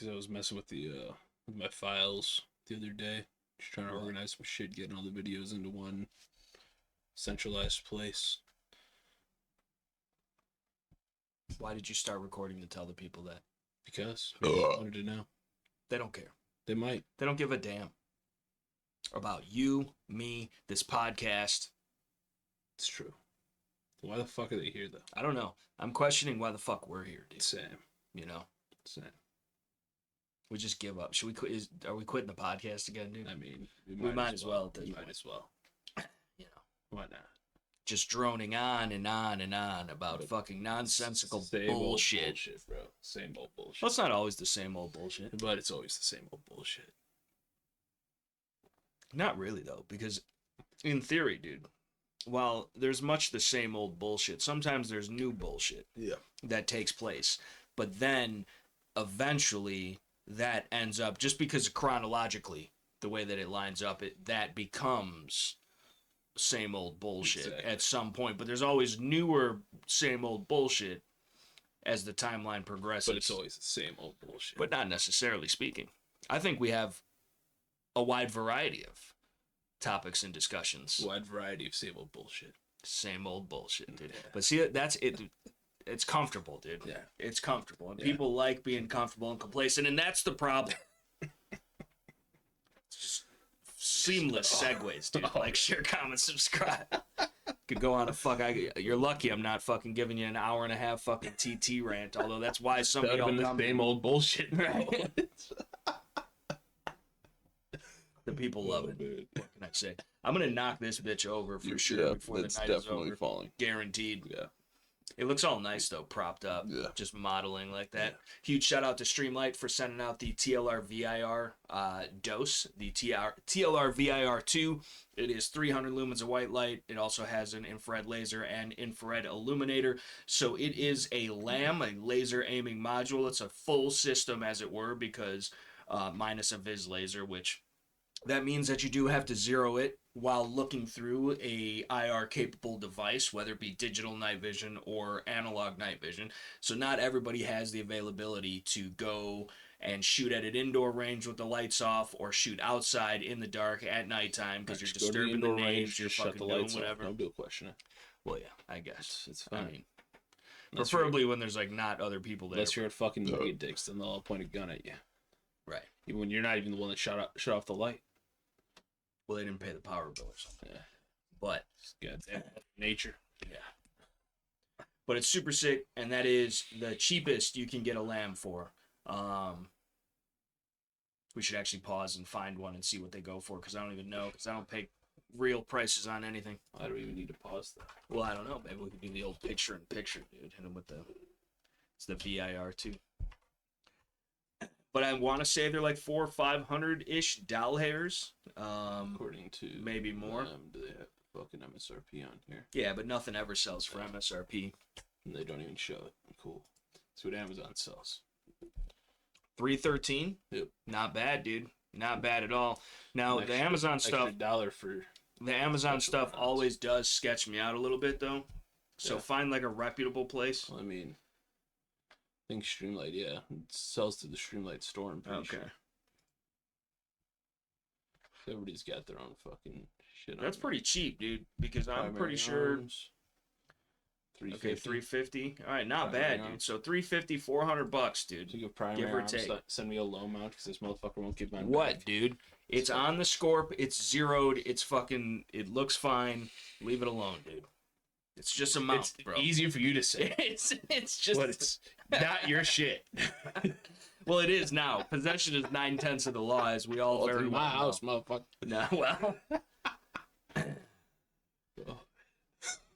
because I was messing with with my files the other day, just trying to organize some shit, getting all the videos into one centralized place. Why did you start recording to tell the people that? Because people wanted to know. They don't care. They might. They don't give a damn about you, me, this podcast. It's true. Why the fuck are they here, though? I don't know. I'm questioning why the fuck we're here, dude. Same. You know? Same. We just give up. Should we quit? Are we quitting the podcast again, dude? I mean, we might as well. We might as well. You know? Why not? Just droning on and on and on about fucking nonsensical same bullshit. Old bullshit, bro. Same old bullshit. Well, it's not always the same old bullshit. But it's always the same old bullshit. Not really, though, because in theory, dude, while there's much the same old bullshit, sometimes there's new bullshit that takes place. But then, eventually, that ends up, just because chronologically, the way that it lines up, that becomes same old bullshit at some point. But there's always newer same old bullshit as the timeline progresses. But it's always the same old bullshit. But not necessarily speaking. I think we have a wide variety of topics and discussions. Wide variety of same old bullshit. Same old bullshit, dude. Yeah. But see, that's it. It's comfortable, dude. Yeah. It's comfortable. And people like being comfortable and complacent, and that's the problem. It's just seamless segues, dude. Like, share, comment, subscribe. Could go on a you're lucky I'm not fucking giving you an hour and a half fucking TT rant, although that's why somebody else the same old bullshit, right? The people love it. Man. What can I say? I'm gonna knock this bitch over for sure before the night is over. Falling. Guaranteed. Yeah. It looks all nice though, propped up. Yeah. Just modeling like that. Yeah. Huge shout out to Streamlight for sending out the TLR VIR dose, the TLR VIR 2. It is 300 lumens of white light. It also has an infrared laser and infrared illuminator. So it is a LAM, a laser aiming module. It's a full system, as it were, because minus a vis laser, which that means that you do have to zero it while looking through a IR capable device, whether it be digital night vision or analog night vision. So not everybody has the availability to go and shoot at an indoor range with the lights off, or shoot outside in the dark at nighttime because you're disturbing the names, you're fucking doing whatever. No bill question it. Well, yeah, I guess it's fine. I mean, preferably when there's like not other people there. Unless you're at fucking media dicks, then they'll all point a gun at you. Right. Even when you're not even the one that shut off the light. Well, they didn't pay the power bill or something. Yeah. But goddamn nature. Yeah. But it's super sick, and that is the cheapest you can get a LAM for. We should actually pause and find one and see what they go for, because I don't even know, because I don't pay real prices on anything. I don't even need to pause that. Well, I don't know. Maybe we could do the old picture-in-picture, dude. Hit them with it's the VIR 2. But I want to say they're like 400 or 500-ish doll hairs. According to maybe more. Do they have fucking MSRP on here? Yeah, but nothing ever sells for MSRP. And they don't even show it. Cool. That's what Amazon sells. $313. Yep. Not bad, dude. Not bad at all. Now the Amazon stuff. $1 for the Amazon stuff always does sketch me out a little bit though. So find like a reputable place. Well, I mean, I think Streamlight, yeah, it sells to the Streamlight store. I'm pretty sure. Everybody's got their own fucking shit. That's pretty cheap, dude. Because I'm pretty sure. $350. All right, not bad, dude. So $350, $400, dude. So you give or take. Send me a low mount because this motherfucker won't give mine. What, dude? It's on the Scorp. It's zeroed. It's fucking. It looks fine. Leave it alone, dude. It's just a mount, bro. Easier for you to say. It's just. But it's not your shit. Well, it is now. Possession is 9/10 of the law, as we all very well know. My house, motherfucker. No, well. The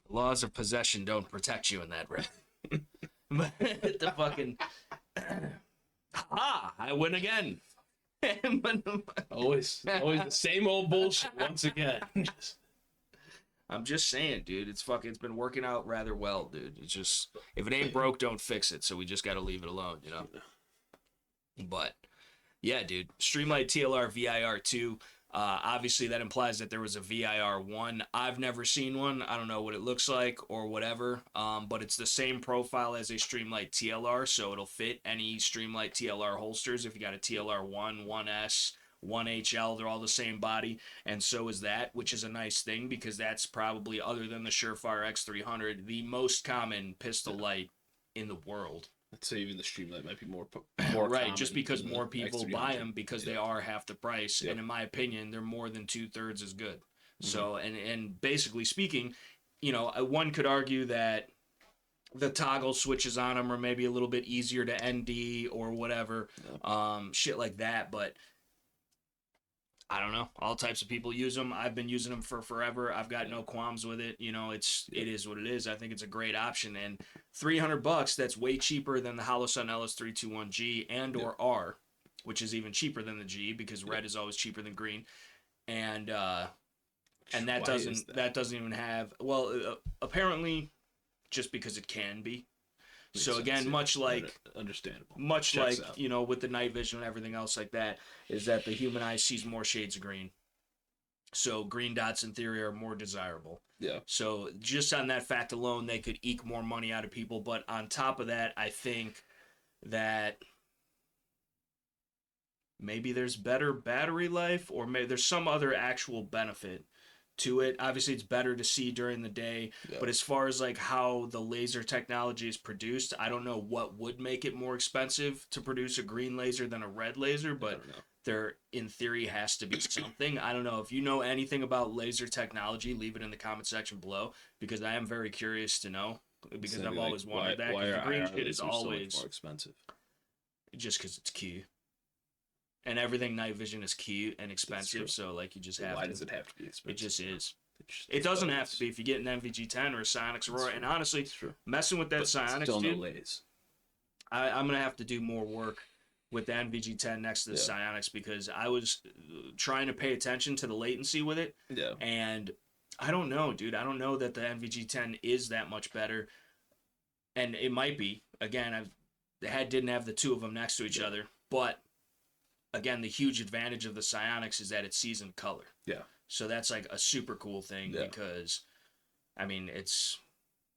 laws of possession don't protect you in that way. But the fucking. Ha! I win again. always the same old bullshit once again. I'm just saying, dude. It's been working out rather well, dude. It's just, if it ain't broke, don't fix it. So we just got to leave it alone, you know. But yeah, dude. Streamlight TLR VIR 2. Obviously, that implies that there was a VIR1. I've never seen one. I don't know what it looks like or whatever, but it's the same profile as a Streamlight TLR, so it'll fit any Streamlight TLR holsters. If you got a TLR1, 1S, 1HL, they're all the same body, and so is that, which is a nice thing because that's probably, other than the Surefire X300, the most common pistol light in the world. I'd say even the Streamlight might be more right, common just because than more the people X300. buy them because they are half the price, Yep. and in my opinion, they're more than 2/3 as good. So, and basically speaking, one could argue that the toggle switches on them are maybe a little bit easier to ND or whatever, shit like that, but I don't know. All types of people use them. I've been using them for forever. I've got no qualms with it. It is what it is. I think it's a great option. And $300, that's way cheaper than the Holosun LS321G and or R, which is even cheaper than the G because red is always cheaper than green. And that doesn't even have, apparently just because it can be. So again, much like understandable, like with the night vision and everything else like that, is that the human eye sees more shades of green. So green dots in theory are more desirable. Yeah. So just on that fact alone, they could eke more money out of people. But on top of that, I think that maybe there's better battery life, or maybe there's some other actual benefit to it. Obviously, it's better to see during the day, but as far as like how the laser technology is produced, I don't know what would make it more expensive to produce a green laser than a red laser, but there in theory has to be something. I don't know if you know anything about laser technology, leave it in the comment section below because I am very curious to know, because I've always wondered that, because the green shit is always so more expensive just because it's cute. And everything night vision is cute and expensive, so like you just have why to. does it have to be expensive? It just is. It doesn't have to be if you get an NVG10 or a Psionics Aurora. And honestly, messing with that Psionics, still dude, no lays. I'm going to have to do more work with the NVG10 next to the Psionics because I was trying to pay attention to the latency with it. Yeah. And I don't know, dude. I don't know that the NVG10 is that much better. And it might be. Again, didn't have the two of them next to each other. But again, the huge advantage of the Psionics is that it sees in color. Yeah. So that's like a super cool thing because, I mean, it's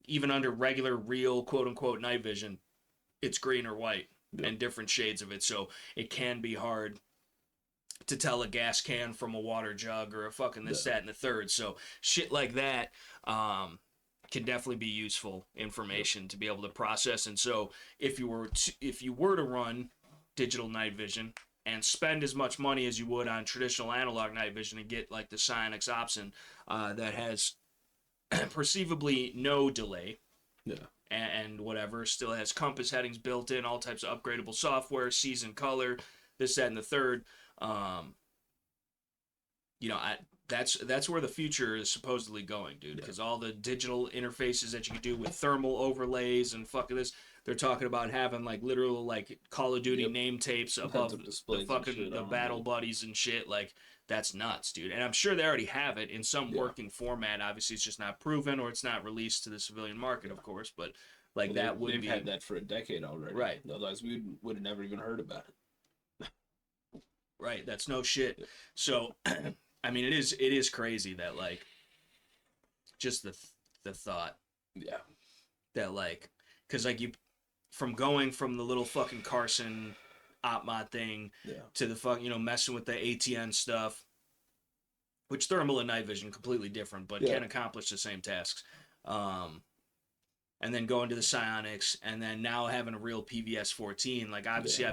even under regular, real, quote unquote, night vision, it's green or white and different shades of it. So it can be hard to tell a gas can from a water jug or a fucking this, that, and the third. So shit like that can definitely be useful information to be able to process. And so if you were to run digital night vision and spend as much money as you would on traditional analog night vision and get like the Psionics option that has perceivably no delay, and whatever, still has compass headings built in, all types of upgradable software, sees in color, this, that, and the third. That's where the future is supposedly going, dude. Because all the digital interfaces that you can do with thermal overlays and fucking this, they're talking about having like literal like Call of Duty name tapes above the fucking the battle buddies and shit. Like that's nuts, dude. And I'm sure they already have it in some working format. Obviously, it's just not proven or it's not released to the civilian market, of course. But like they've had that for a decade already, right? Otherwise, we would have never even heard about it. Right. That's no shit. So. I mean, it is crazy that, like, just the thought. Yeah. That, like, because, like, from going from the little fucking Carson OpMod thing to the messing with the ATN stuff, which thermal and night vision, completely different, but can accomplish the same tasks. And then going to the Psionics, and then now having a real PVS 14. Like, obviously,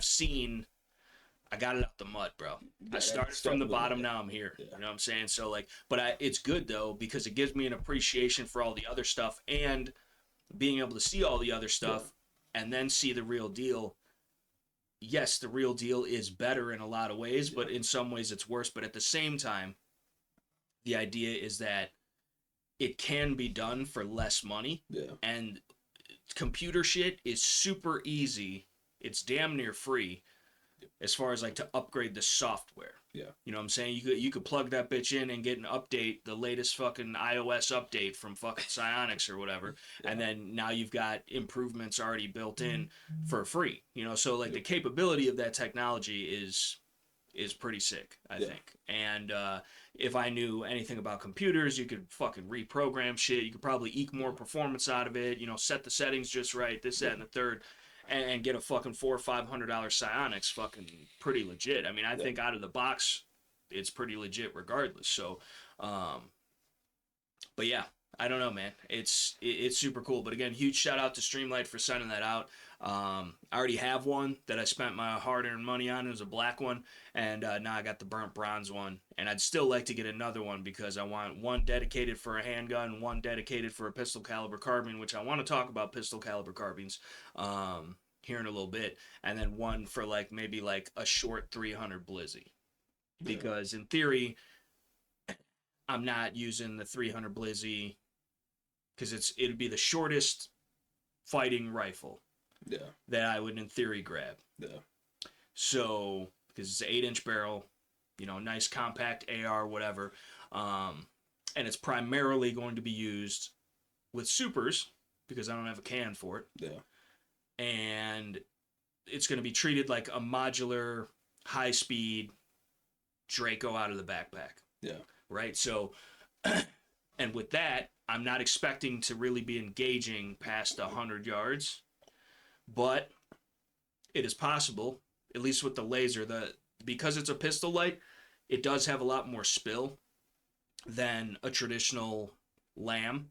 I got it out the mud, bro. I started from the bottom, now I'm here. You know what I'm saying? So, like, but it's good, though, because it gives me an appreciation for all the other stuff and being able to see all the other stuff and then see the real deal. Yes, the real deal is better in a lot of ways, but in some ways it's worse. But at the same time, the idea is that it can be done for less money. Yeah. And computer shit is super easy. It's damn near free. As far as like to upgrade the software. Yeah. You know what I'm saying? You could plug that bitch in and get an update, the latest fucking iOS update from fucking Psionics or whatever. And then now you've got improvements already built in for free. You know, so like the capability of that technology is is pretty sick, I think. And if I knew anything about computers, you could fucking reprogram shit. You could probably eke more performance out of it. You know, set the settings just right, this, that, and the third, and get a fucking $400 or $500 Psionics fucking pretty legit. I mean, I think out of the box, it's pretty legit regardless. So, but yeah, I don't know, man. It's super cool. But again, huge shout out to Streamlight for sending that out. I already have one that I spent my hard-earned money on. It was a black one, and now I got the burnt bronze one. And I'd still like to get another one because I want one dedicated for a handgun, one dedicated for a pistol caliber carbine, which I want to talk about pistol caliber carbines here in a little bit, and then one for like maybe like a short 300 Blizzy, because in theory, I'm not using the 300 Blizzy because it'd be the shortest fighting rifle that I would in theory grab. So, because it's an 8-inch barrel, you know, nice compact AR, whatever. And it's primarily going to be used with supers because I don't have a can for it. And it's going to be treated like a modular, high-speed Draco out of the backpack. Right? So, and with that, I'm not expecting to really be engaging past 100 yards, but it is possible, at least with the laser, because it's a pistol light, it does have a lot more spill than a traditional lamb,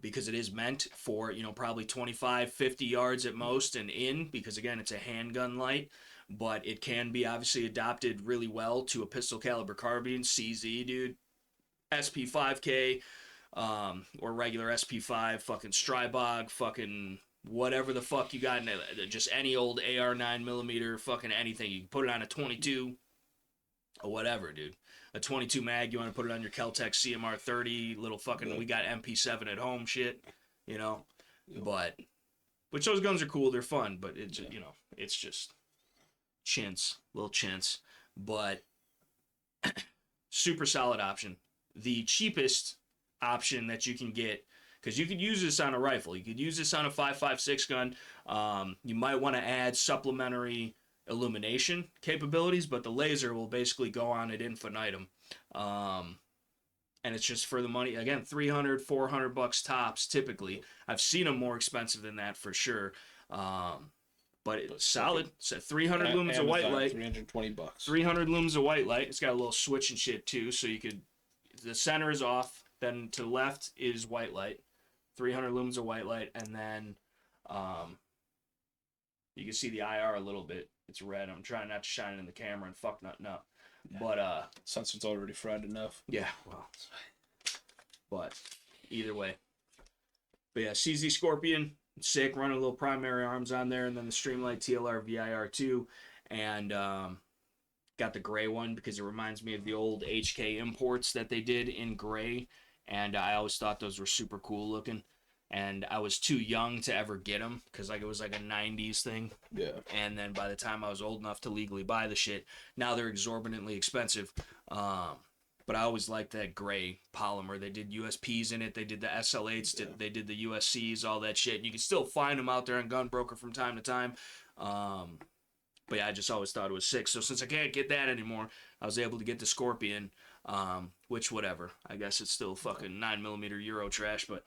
because it is meant for, you know, probably 25, 50 yards at most and in, because again, it's a handgun light, but it can be obviously adopted really well to a pistol caliber carbine, CZ, dude, SP5K, or regular SP5, fucking Strybog, fucking whatever the fuck you got in it, just any old AR 9mm, fucking anything. You can put it on a 22 or whatever, dude. A 22 mag, you want to put it on your Kel-Tec CMR 30, little fucking, we got MP7 at home shit, you know? But, which those guns are cool, they're fun, but it's, you know, it's just little chintz. But, super solid option. The cheapest option that you can get, because you could use this on a rifle, you could use this on a 5.56 gun. You might want to add supplementary illumination capabilities, but the laser will basically go on at infinitum. And it's just for the money. Again, $300, $400 tops typically. I've seen them more expensive than that for sure. But it's solid. It's at 300 lumens of white light. $320. 300 lumens of white light. It's got a little switch and shit too, so you could. The center is off. Then to the left is white light. 300 lumens of white light, and then you can see the IR a little bit. It's red. I'm trying not to shine it in the camera and fuck nothing up. But sensor's already fried enough. Yeah, well, but either way. But yeah, CZ Scorpion, sick. Running a little primary arms on there, and then the Streamlight TLR VIR2, and got the gray one because it reminds me of the old HK imports that they did in gray, and I always thought those were super cool looking. And I was too young to ever get them because like it was like a 90s thing. And then by the time I was old enough to legally buy the shit, now they're exorbitantly expensive. But I always liked that gray polymer. They did USPs in it. They did the SL8s. They did the USCs, all that shit. And you can still find them out there on Gunbroker from time to time. But yeah, I just always thought it was sick. So since I can't get that anymore, I was able to get the Scorpion, which whatever. I guess it's still fucking 9mm Euro trash, but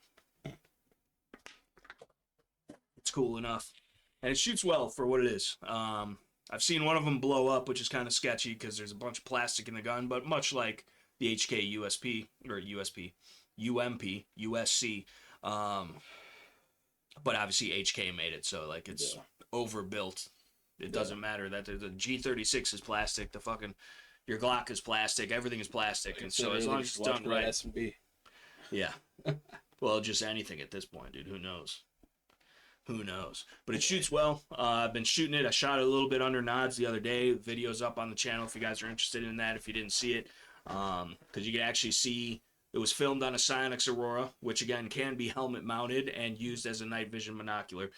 it's cool enough. And it shoots well for what it is. I've seen one of them blow up, which is kind of sketchy because there's a bunch of plastic in the gun, but much like the HK USP, or USP, UMP, USC, but obviously HK made it, so like it's overbuilt. It doesn't matter that the G36 is plastic, the fucking, your Glock is plastic, everything is plastic, and so as long as it's done right. S&B. Yeah. Well, just anything at this point, dude. Who knows? Who knows? But it shoots well. I've been shooting it. I shot it a little bit under nods the other day. The video's up on the channel if you guys are interested in that, if you didn't see it. Because you can actually see it was filmed on a Psionics Aurora, which again can be helmet mounted and used as a night vision monocular.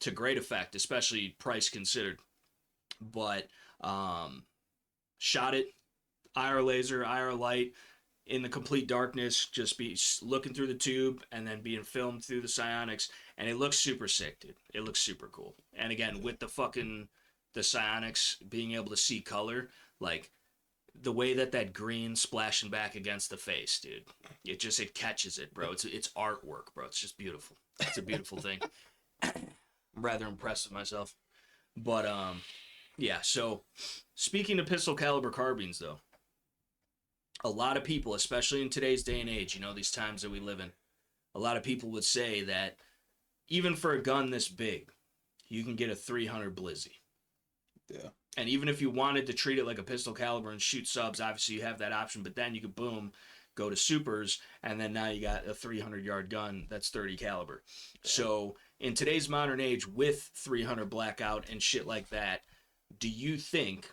To great effect, especially price considered. But shot it, IR laser, IR light, in the complete darkness, just be looking through the tube and then being filmed through the Psionics, and it looks super sick, dude. It looks super cool. And again, with the the psionics, being able to see color, like the way that green splashing back against the face, dude. It catches it, bro. It's artwork, bro. It's just beautiful. It's a beautiful thing. I'm rather impressed with myself. But yeah, so speaking of pistol caliber carbines though, a lot of people, especially in today's day and age, these times that we live in, a lot of people would say that even for a gun this big, you can get a 300 Blizzy. Yeah. And even if you wanted to treat it like a pistol caliber and shoot subs, obviously you have that option, but then you could boom, go to supers, and then now you got a 300-yard gun that's 30 caliber. Yeah. So in today's modern age with 300 blackout and shit like that, do you think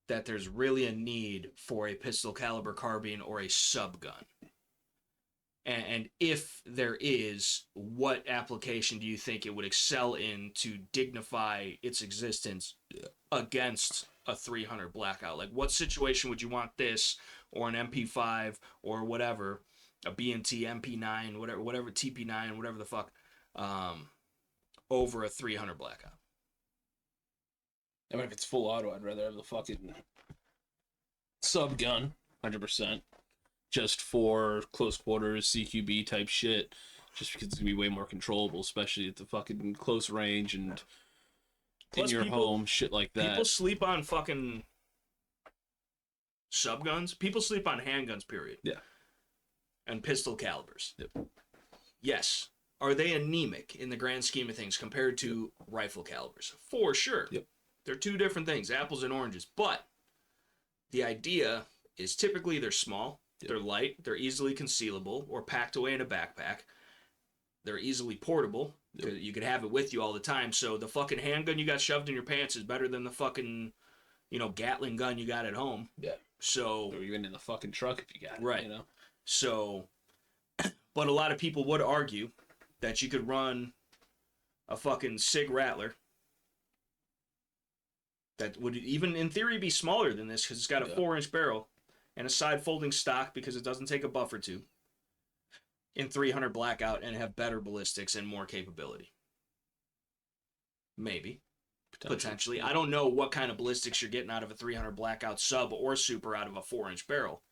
that there's really a need for a pistol caliber carbine or a sub gun? And if there is, what application do you think it would excel in to dignify its existence against a 300 blackout? Like, what situation would you want this, or an MP5, or whatever, a B&T MP9, whatever TP9, whatever the fuck, over a 300 blackout? I mean, if it's full auto, I'd rather have the fucking sub gun, 100%. Just for close quarters, CQB type shit, just because it's gonna be way more controllable, especially at the fucking close range and plus in your home, shit like that. People sleep on fucking sub guns. People sleep on handguns, period. Yeah. And pistol calibers. Yep. Yes. Are they anemic in the grand scheme of things compared to rifle calibers? For sure. Yep. They're two different things, apples and oranges. But the idea is typically they're small. They're light, they're easily concealable or packed away in a backpack. They're easily portable. Yep. You could have it with you all the time. So the fucking handgun you got shoved in your pants is better than the fucking, Gatling gun you got at home. Yeah. So, or even in the fucking truck if you got it. Right. So, but a lot of people would argue that you could run a fucking Sig Rattler that would even in theory be smaller than this because it's got a 4-inch barrel and a side folding stock because it doesn't take a buffer tube in 300 blackout and have better ballistics and more capability. Maybe. Potentially. I don't know what kind of ballistics you're getting out of a 300 blackout sub or super out of a 4-inch barrel.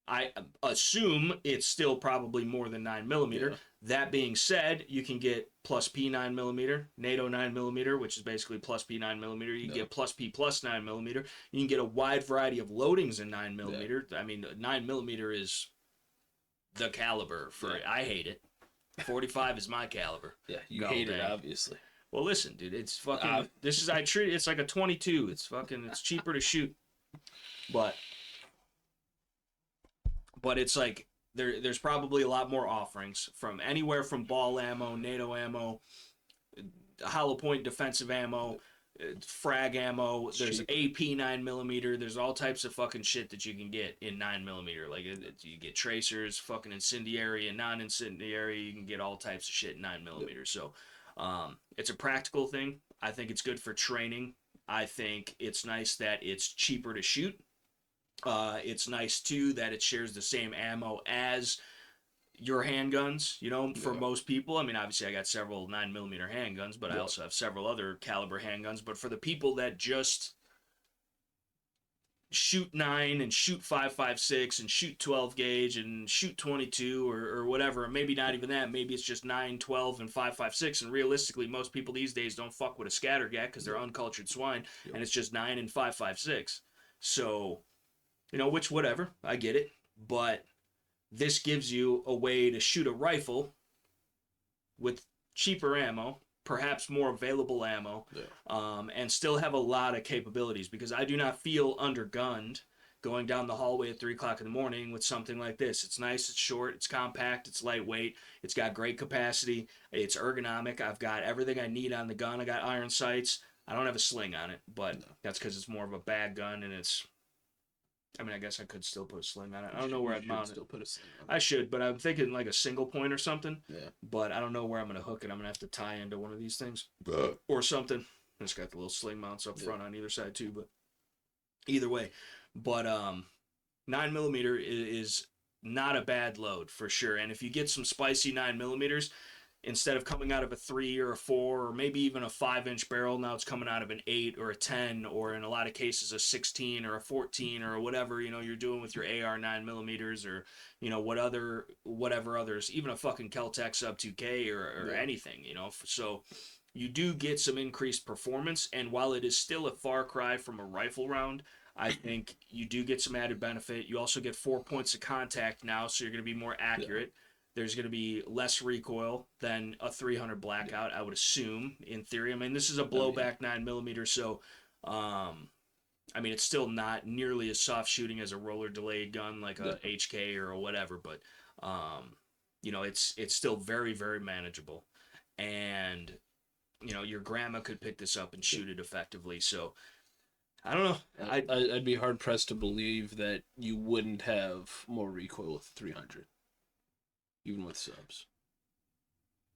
I assume it's still probably more than 9mm. Yeah. That being said, you can get plus P 9mm, NATO 9mm, which is basically plus P 9mm. You can get plus P plus 9mm. You can get a wide variety of loadings in 9mm. Yeah. I mean, 9mm is the caliber for it. I hate it. 45 is my caliber. Yeah, you hate it, obviously. Well, listen, dude, it's fucking. I treat it. It's like a 22. It's cheaper to shoot, but it's like there's probably a lot more offerings from anywhere from ball ammo, NATO ammo, hollow point defensive ammo, frag ammo. There's AP 9mm. There's all types of fucking shit that you can get in 9mm. Like you get tracers, fucking incendiary and non-incendiary. You can get all types of shit in 9mm. Yep. So it's a practical thing. I think it's good for training. I think it's nice that it's cheaper to shoot. It's nice too that it shares the same ammo as your handguns, for most people. I mean, obviously I got several 9mm handguns, but I also have several other caliber handguns. But for the people that just shoot 9 and shoot 5.56 and shoot 12 gauge and shoot 22 or whatever, maybe not even that, maybe it's just 9, 12 and 5.56, and realistically most people these days don't fuck with a scatter gat because they're uncultured swine, and it's just 9 and 5.56. So which whatever, I get it, but this gives you a way to shoot a rifle with cheaper ammo, perhaps more available ammo, and still have a lot of capabilities, because I do not feel undergunned going down the hallway at 3 o'clock in the morning with something like this. It's nice, it's short, it's compact, it's lightweight, it's got great capacity, it's ergonomic, I've got everything I need on the gun, I got iron sights, I don't have a sling on it, but that's because it's more of a bag gun, and I guess I could still put a sling on it. I don't know where I'd mount it. Still put a sling on it. I should, but I'm thinking like a single point or something. Yeah. But I don't know where I'm going to hook it. I'm going to have to tie into one of these things. Or something. It's got the little sling mounts up front on either side too, but either way. But 9mm is not a bad load for sure. And if you get some spicy 9mm, instead of coming out of a 3 or a 4 or maybe even a 5-inch barrel, now it's coming out of an 8 or a 10 or in a lot of cases a 16 or a 14 or whatever, you know, you're doing with your AR 9mm or, you know, whatever others, even a fucking Kel-Tec sub 2K or anything, you know. So you do get some increased performance, and while it is still a far cry from a rifle round, I think you do get some added benefit. You also get 4 points of contact now, so you're going to be more accurate. There's going to be less recoil than a 300 blackout, I would assume, in theory. I mean, this is a blowback 9mm, so, I mean, it's still not nearly as soft shooting as a roller delayed gun like a HK or whatever, but, you know, it's still very, very manageable. And, you know, your grandma could pick this up and shoot it effectively, so I don't know. I'd be hard pressed to believe that you wouldn't have more recoil with 300, even with subs.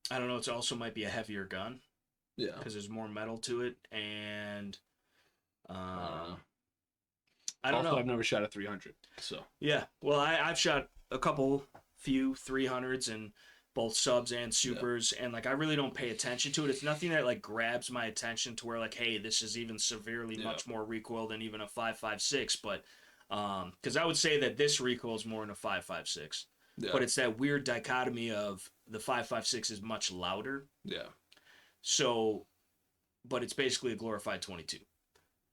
I don't know. It also might be a heavier gun. Yeah, because there's more metal to it, and I don't also, know. I've never shot a 300, so Yeah, well, I've shot a few 300s and both subs and supers, and like I really don't pay attention to it. It's nothing that like grabs my attention to where like, hey, this is even severely much more recoil than even a 5.56. But because I would say that this recoil is more in a 5.56, but it's that weird dichotomy of the 5.56 is much louder. Yeah. So, but it's basically a glorified 22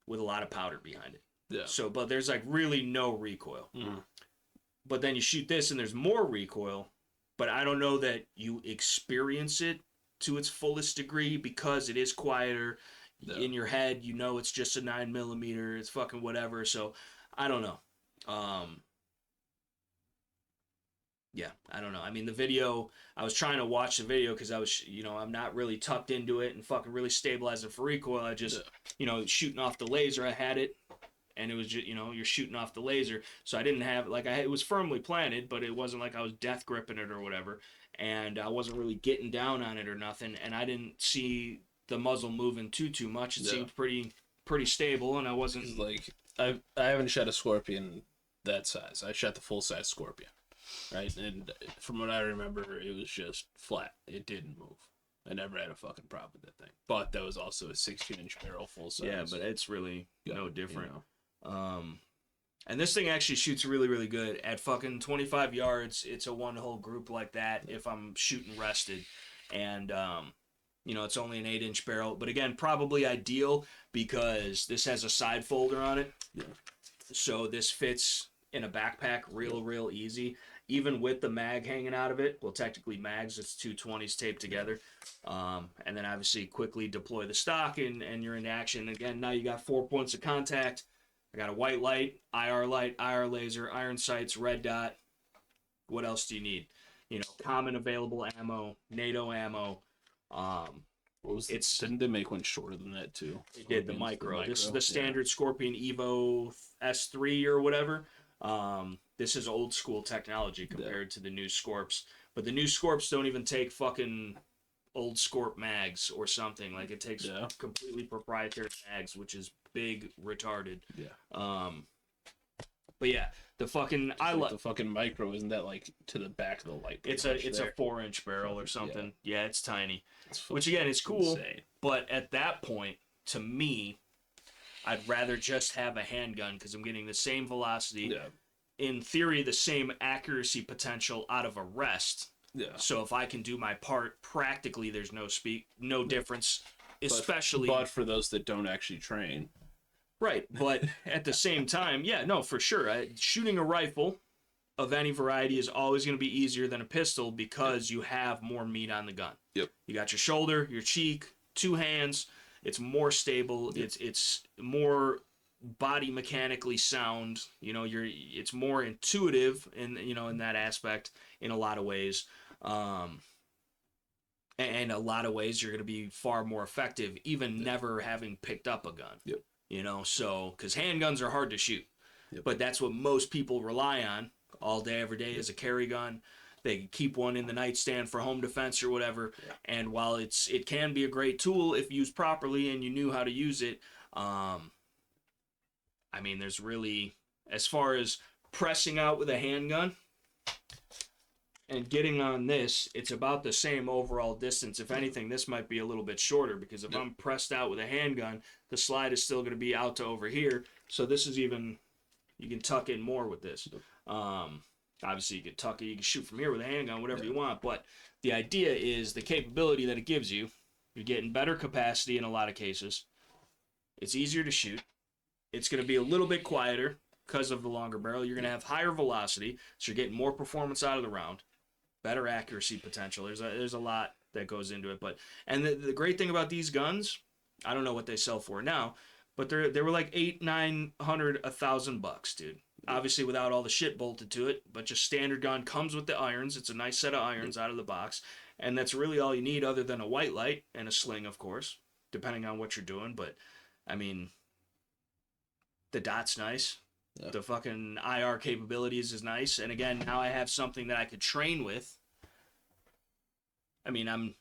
with a lot of powder behind it. Yeah. So, but there's like really no recoil. Mm-hmm. But then you shoot this and there's more recoil, but I don't know that you experience it to its fullest degree because it is quieter. In your head, you know it's just a 9mm, it's fucking whatever. So, I don't know. Yeah, I don't know. I mean, the video, I was trying to watch the video because I was, you know, I'm not really tucked into it and fucking really stabilizing for recoil. I just, you know, shooting off the laser, I had it, and it was just, you know, you're shooting off the laser. So I didn't have, like, it was firmly planted, but it wasn't like I was death gripping it or whatever. And I wasn't really getting down on it or nothing. And I didn't see the muzzle moving too much. It seemed pretty stable, and I wasn't. Like, I haven't shot a Scorpion that size. I shot the full-size Scorpion. Right, and from what I remember, it was just flat. It didn't move. I never had a fucking problem with that thing. But that was also a 16-inch barrel full size. Yeah, but it's really no different. You know. And this thing actually shoots really, really good. At fucking 25 yards, it's a one-hole group like that if I'm shooting rested. And, you know, it's only an 8-inch barrel. But again, probably ideal because this has a side folder on it. Yeah. So this fits in a backpack real easy. Even with the mag hanging out of it, well, technically mags, it's 220s taped together. And then obviously quickly deploy the stock and you're in action. Again, now you got 4 points of contact. I got a white light, IR laser, iron sights, red dot. What else do you need? You know, common available ammo, NATO ammo. Didn't they make one shorter than that too? They did the micro. This is the standard Scorpion Evo S.T.P.P or whatever. This is old school technology compared to the new Scorps. But the new Scorps don't even take fucking old Scorp mags or something. Like, it takes completely proprietary mags, which is big retarded. Yeah. But yeah, the fucking the fucking micro, isn't that like to the back of the light? It's a 4-inch barrel or something. Yeah, it's tiny. Which again is cool. Insane. But at that point, to me, I'd rather just have a handgun because I'm getting the same velocity. Yeah. In theory, the same accuracy potential out of a rest. Yeah. So if I can do my part, practically there's no difference, especially. But for those that don't actually train. Right, but at the same time, yeah, no, for sure. Shooting a rifle of any variety is always going to be easier than a pistol because you have more meat on the gun. Yep. You got your shoulder, your cheek, 2 hands. It's more stable. Yep. It's more body mechanically sound. You know, it's more intuitive in that aspect in a lot of ways. And a lot of ways you're going to be far more effective even never having picked up a gun. Yep. You know, so because handguns are hard to shoot. Yep. But that's what most people rely on all day every day is a carry gun. They keep one in the nightstand for home defense or whatever. Yeah. And while it can be a great tool if used properly and you knew how to use it, I mean, there's really, as far as pressing out with a handgun, And getting on this, it's about the same overall distance. If anything, this might be a little bit shorter because if I'm pressed out with a handgun, the slide is still going to be out to over here. So this is even, you can tuck in more with this. Obviously, you can tuck it, you can shoot from here with a handgun, whatever you want. But the idea is the capability that it gives you. You're getting better capacity in a lot of cases. It's easier to shoot. It's going to be a little bit quieter because of the longer barrel. You're going to have higher velocity, so you're getting more performance out of the round. Better accuracy potential. There's a lot that goes into it, and the great thing about these guns, I don't know what they sell for now, but they were like $800, $900, $1,000, dude. Obviously without all the shit bolted to it, but just standard gun comes with the irons. It's a nice set of irons out of the box, and that's really all you need other than a white light and a sling, of course, depending on what you're doing. But I mean, the dot's nice. Yeah. The fucking IR capabilities is nice. And again, now I have something that I could train with. I mean, I'm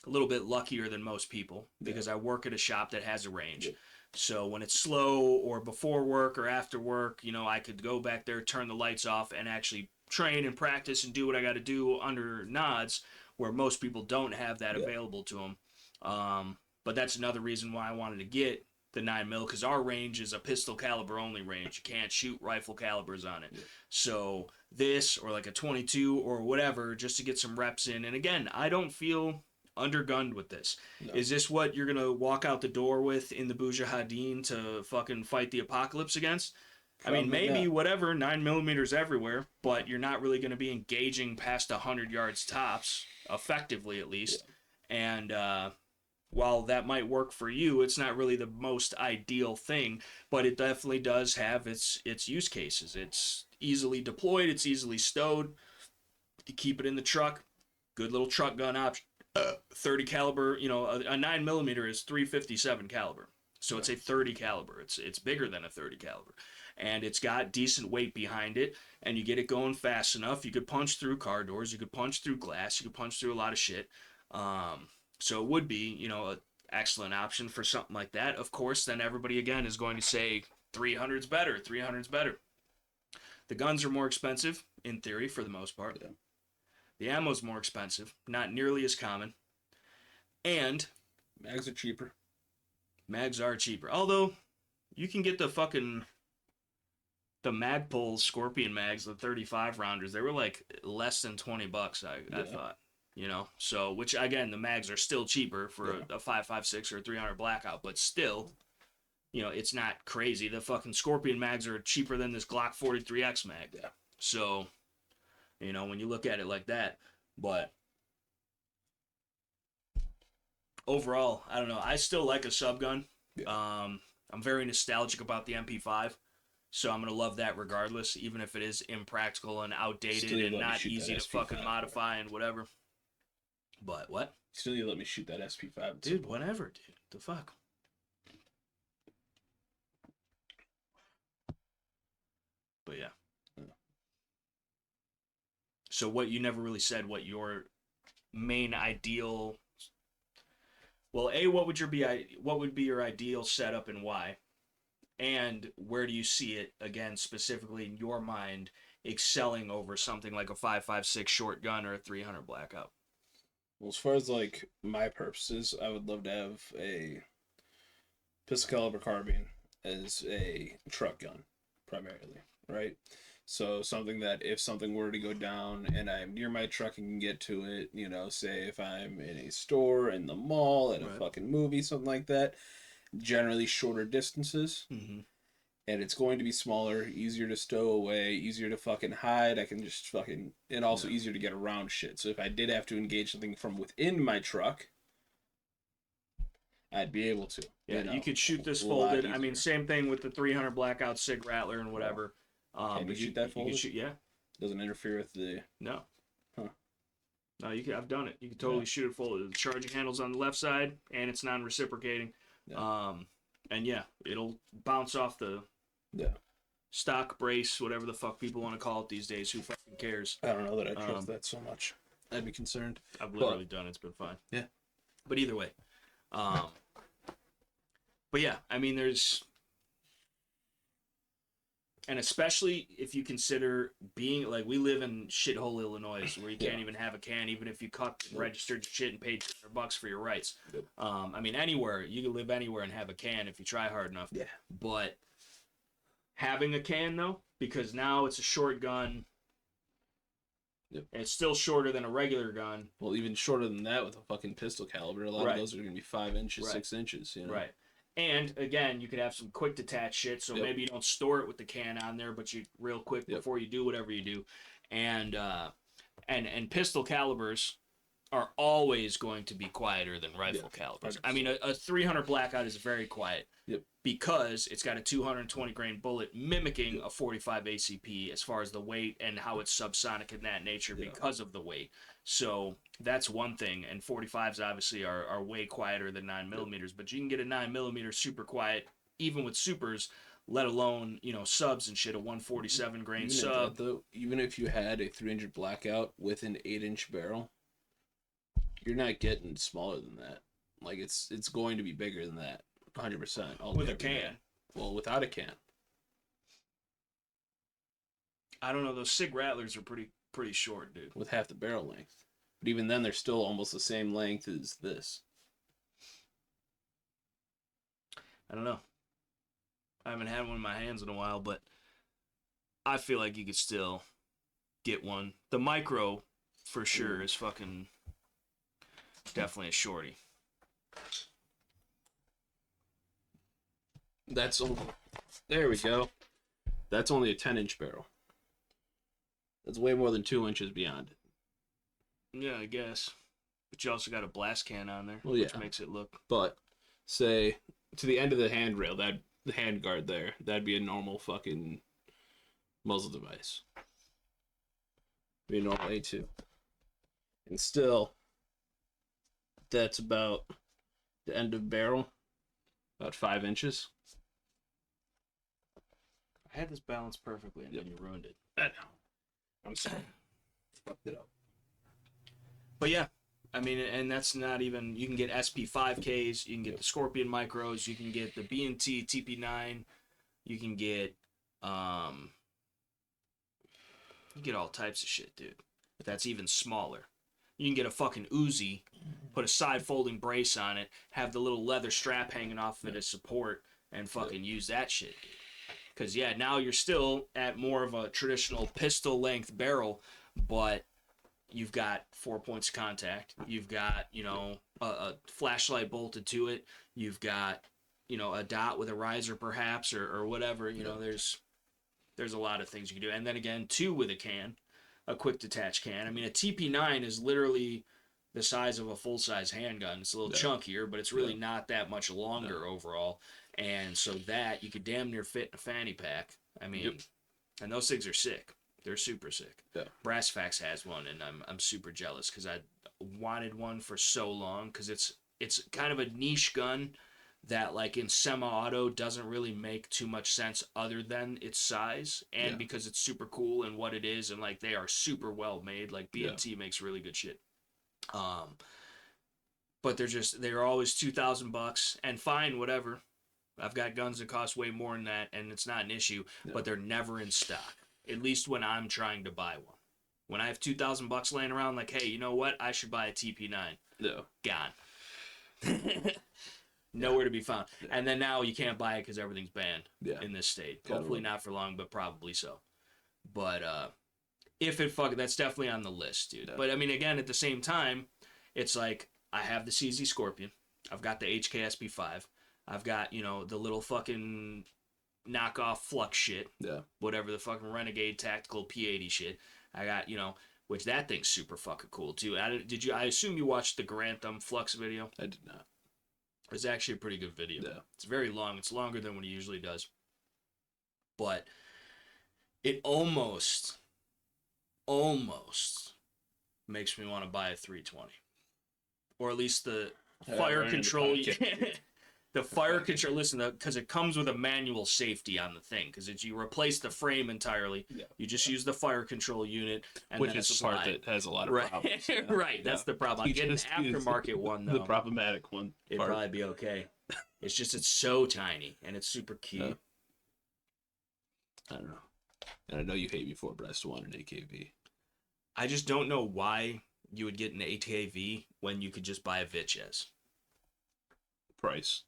a little bit luckier than most people because I work at a shop that has a range. Yeah. So when it's slow or before work or after work, you know, I could go back there, turn the lights off, and actually train and practice and do what I got to do under nods, where most people don't have that available to them. But that's another reason why I wanted to get the 9mm, because our range is a pistol caliber only range. You can't shoot rifle calibers on it. Yeah. So this or like a 22 or whatever, just to get some reps in. And again, I don't feel undergunned with this. No. Is this what you're gonna walk out the door with in the Mujahideen to fucking fight the apocalypse against? Probably I mean, maybe not. Whatever, 9mm everywhere, but you're not really going to be engaging past 100 yards tops, effectively at least. Yeah. And while that might work for you, it's not really the most ideal thing, but it definitely does have its use cases. It's easily deployed, it's easily stowed. You keep it in the truck, good little truck gun option. 30 caliber, you know, a 9mm is 357 caliber. So it's a 30 caliber. It's bigger than a 30 caliber. And it's got decent weight behind it, and you get it going fast enough. You could punch through car doors, you could punch through glass, you could punch through a lot of shit. So it would be, you know, an excellent option for something like that. Of course, then everybody again is going to say 300's better, 300's better. The guns are more expensive, in theory, for the most part. Yeah. The ammo's more expensive, not nearly as common. And mags are cheaper. Mags are cheaper. Although, you can get the Magpul Scorpion mags, the 35 rounders. They were like less than $20, I thought. You know, so, which again, the mags are still cheaper for a 5.56 or a 300 blackout, but still, you know, it's not crazy. The fucking Scorpion mags are cheaper than this Glock 43X mag. Yeah. So, you know, when you look at it like that, but overall, I don't know. I still like a subgun. Yeah. I'm very nostalgic about the MP5, so I'm gonna love that regardless, even if it is impractical and outdated and not easy to fucking modify and whatever. But what? Still, you let me shoot that SP5, dude. Whatever, dude. The fuck. But yeah. So what you never really said what your main ideal. Well, what would be your ideal setup and why? And where do you see it again specifically in your mind excelling over something like a 5.56 short gun or a 300 blackout? Well, as far as like my purposes, I would love to have a pistol caliber carbine as a truck gun, primarily, right? So something that if something were to go down and I'm near my truck and can get to it, you know, say if I'm in a store, in the mall, at a fucking movie, something like that, generally shorter distances. Mm-hmm. And it's going to be smaller, easier to stow away, easier to fucking hide. I can just fucking... And also easier to get around shit. So if I did have to engage something from within my truck, I'd be able to. Yeah, you could shoot this folded. I mean, same thing with the 300 blackout Sig Rattler and whatever. Can you shoot that folded? You can shoot, yeah. Doesn't interfere with the... No. Huh. No, I've done it. You can totally shoot it folded. The charging handle's on the left side, and it's non-reciprocating. Yeah. And yeah, it'll bounce off the stock brace, whatever the fuck people want to call it these days. Who fucking cares? I don't know that I trust that so much. I'd be concerned. I've literally done it. It's been fine. Yeah. But either way. But yeah, I mean, there's... And especially if you consider being like, we live in shithole Illinois where you can't even have a can, even if you cut and registered your shit and paid $200 for your rights. Yep. I mean, anywhere you can live anywhere and have a can if you try hard enough. Yeah. But having a can though, because now it's a short gun. Yep. And it's still shorter than a regular gun. Well, even shorter than that with a fucking pistol caliber. A lot of those are going to be 5 inches, 6 inches. You know? Right. And again, you could have some quick detach shit, so maybe you don't store it with the can on there, but you real quick before you do whatever you do. And pistol calibers are always going to be quieter than rifle calibers. 100%. I mean, a 300 Blackout is very quiet because it's got a 220 grain bullet mimicking a 45 ACP as far as the weight and how it's subsonic in that nature because of the weight. So that's one thing. And 45s obviously are way quieter than 9mm, but you can get a 9mm super quiet, even with supers, let alone, you know, subs and shit, a 147 grain even sub. That, though, even if you had a 300 Blackout with an 8-inch barrel, you're not getting smaller than that. Like, it's going to be bigger than that. 100%. With a can. Well, without a can. I don't know. Those Sig Rattlers are pretty short, dude. With half the barrel length. But even then, they're still almost the same length as this. I don't know. I haven't had one in my hands in a while, but I feel like you could still get one. The micro, for sure, is fucking definitely a shorty. There we go. That's only a 10-inch barrel. That's way more than 2 inches beyond it. Yeah, I guess. But you also got a blast can on there, which makes it look. But say to the end of the handrail, the hand guard there, that'd be a normal fucking muzzle device. Be a normal A2. And still, that's about the end of barrel, about 5 inches. I had this balanced perfectly, and then you ruined it. I know. I'm sorry. Fucked it up. But yeah, I mean, and that's not even. You can get SP5Ks, you can get the Scorpion Micros, you can get the B&T TP9, you can get you get all types of shit, dude. That's even smaller. You can get a fucking Uzi, put a side folding brace on it, have the little leather strap hanging off of it as support, and fucking use that shit, dude. Because, yeah, now you're still at more of a traditional pistol-length barrel, but you've got 4 points of contact. You've got, you know, a flashlight bolted to it. You've got, you know, a dot with a riser perhaps or whatever. You know, there's a lot of things you can do. And then, again, 2 with a can, a quick detach can. I mean, a TP9 is literally the size of a full-size handgun. It's a little chunkier, but it's really not that much longer overall. And so that you could damn near fit in a fanny pack. I mean, and those things are sick. They're super sick. Yeah. Brass Facts has one, and I'm super jealous because I wanted one for so long because it's kind of a niche gun that, like, in semi-auto doesn't really make too much sense other than its size and because it's super cool and what it is, and like they are super well made. Like B&T makes really good shit. But they're always $2,000 and fine, whatever. I've got guns that cost way more than that, and it's not an issue, but they're never in stock. At least when I'm trying to buy one. When I have $2,000 laying around, like, hey, you know what? I should buy a TP9. No. Gone. Nowhere to be found. Yeah. And then now you can't buy it because everything's banned in this state. Hopefully not for long, but probably so. But if it that's definitely on the list, dude. Yeah. But I mean, again, at the same time, it's like I have the CZ Scorpion. I've got the HK-SP5. I've got, you know, the little fucking knockoff Flux shit. Yeah. Whatever the fucking Renegade Tactical P80 shit. I got, you know, which that thing's super fucking cool too. I assume you watched the Grantham Flux video? I did not. It's actually a pretty good video. Yeah. It's very long. It's longer than what he usually does. But it almost makes me want to buy a 320. Or at least the fire control. The fire control, listen, because it comes with a manual safety on the thing, because you replace the frame entirely. Yeah. You just use the fire control unit, and which is the part that has a lot of problems. Yeah. Right, that's the problem. I'm getting an aftermarket one, though. The problematic one. It'd probably be okay. It's just, it's so tiny, and it's super cute. I don't know. And I know you hate me for it, but I still want an AKV. I just don't know why you would get an AKV when you could just buy a Vitches. Price.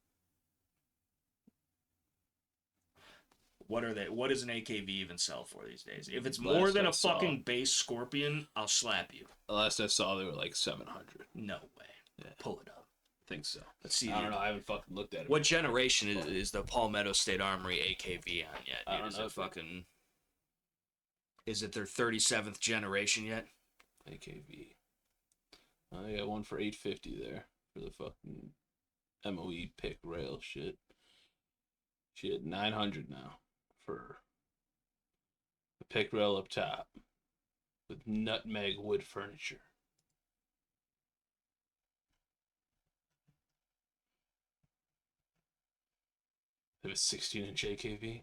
What are they? What does an AKV even sell for these days? If it's Last more than I a saw- fucking base Scorpion, I'll slap you. The last I saw, they were like 700. No way. Yeah. Pull it up. I think so. Let's see. I don't know. I haven't fucking looked at it. What generation is the Palmetto State Armory AKV on yet? Dude? I don't Is know. it fucking? Is it their 37th generation yet? AKV. I got one for 850 there for the fucking MOE pick rail shit. She had 900 now for the pick rail up top with nutmeg wood furniture. They have a 16-inch AKV.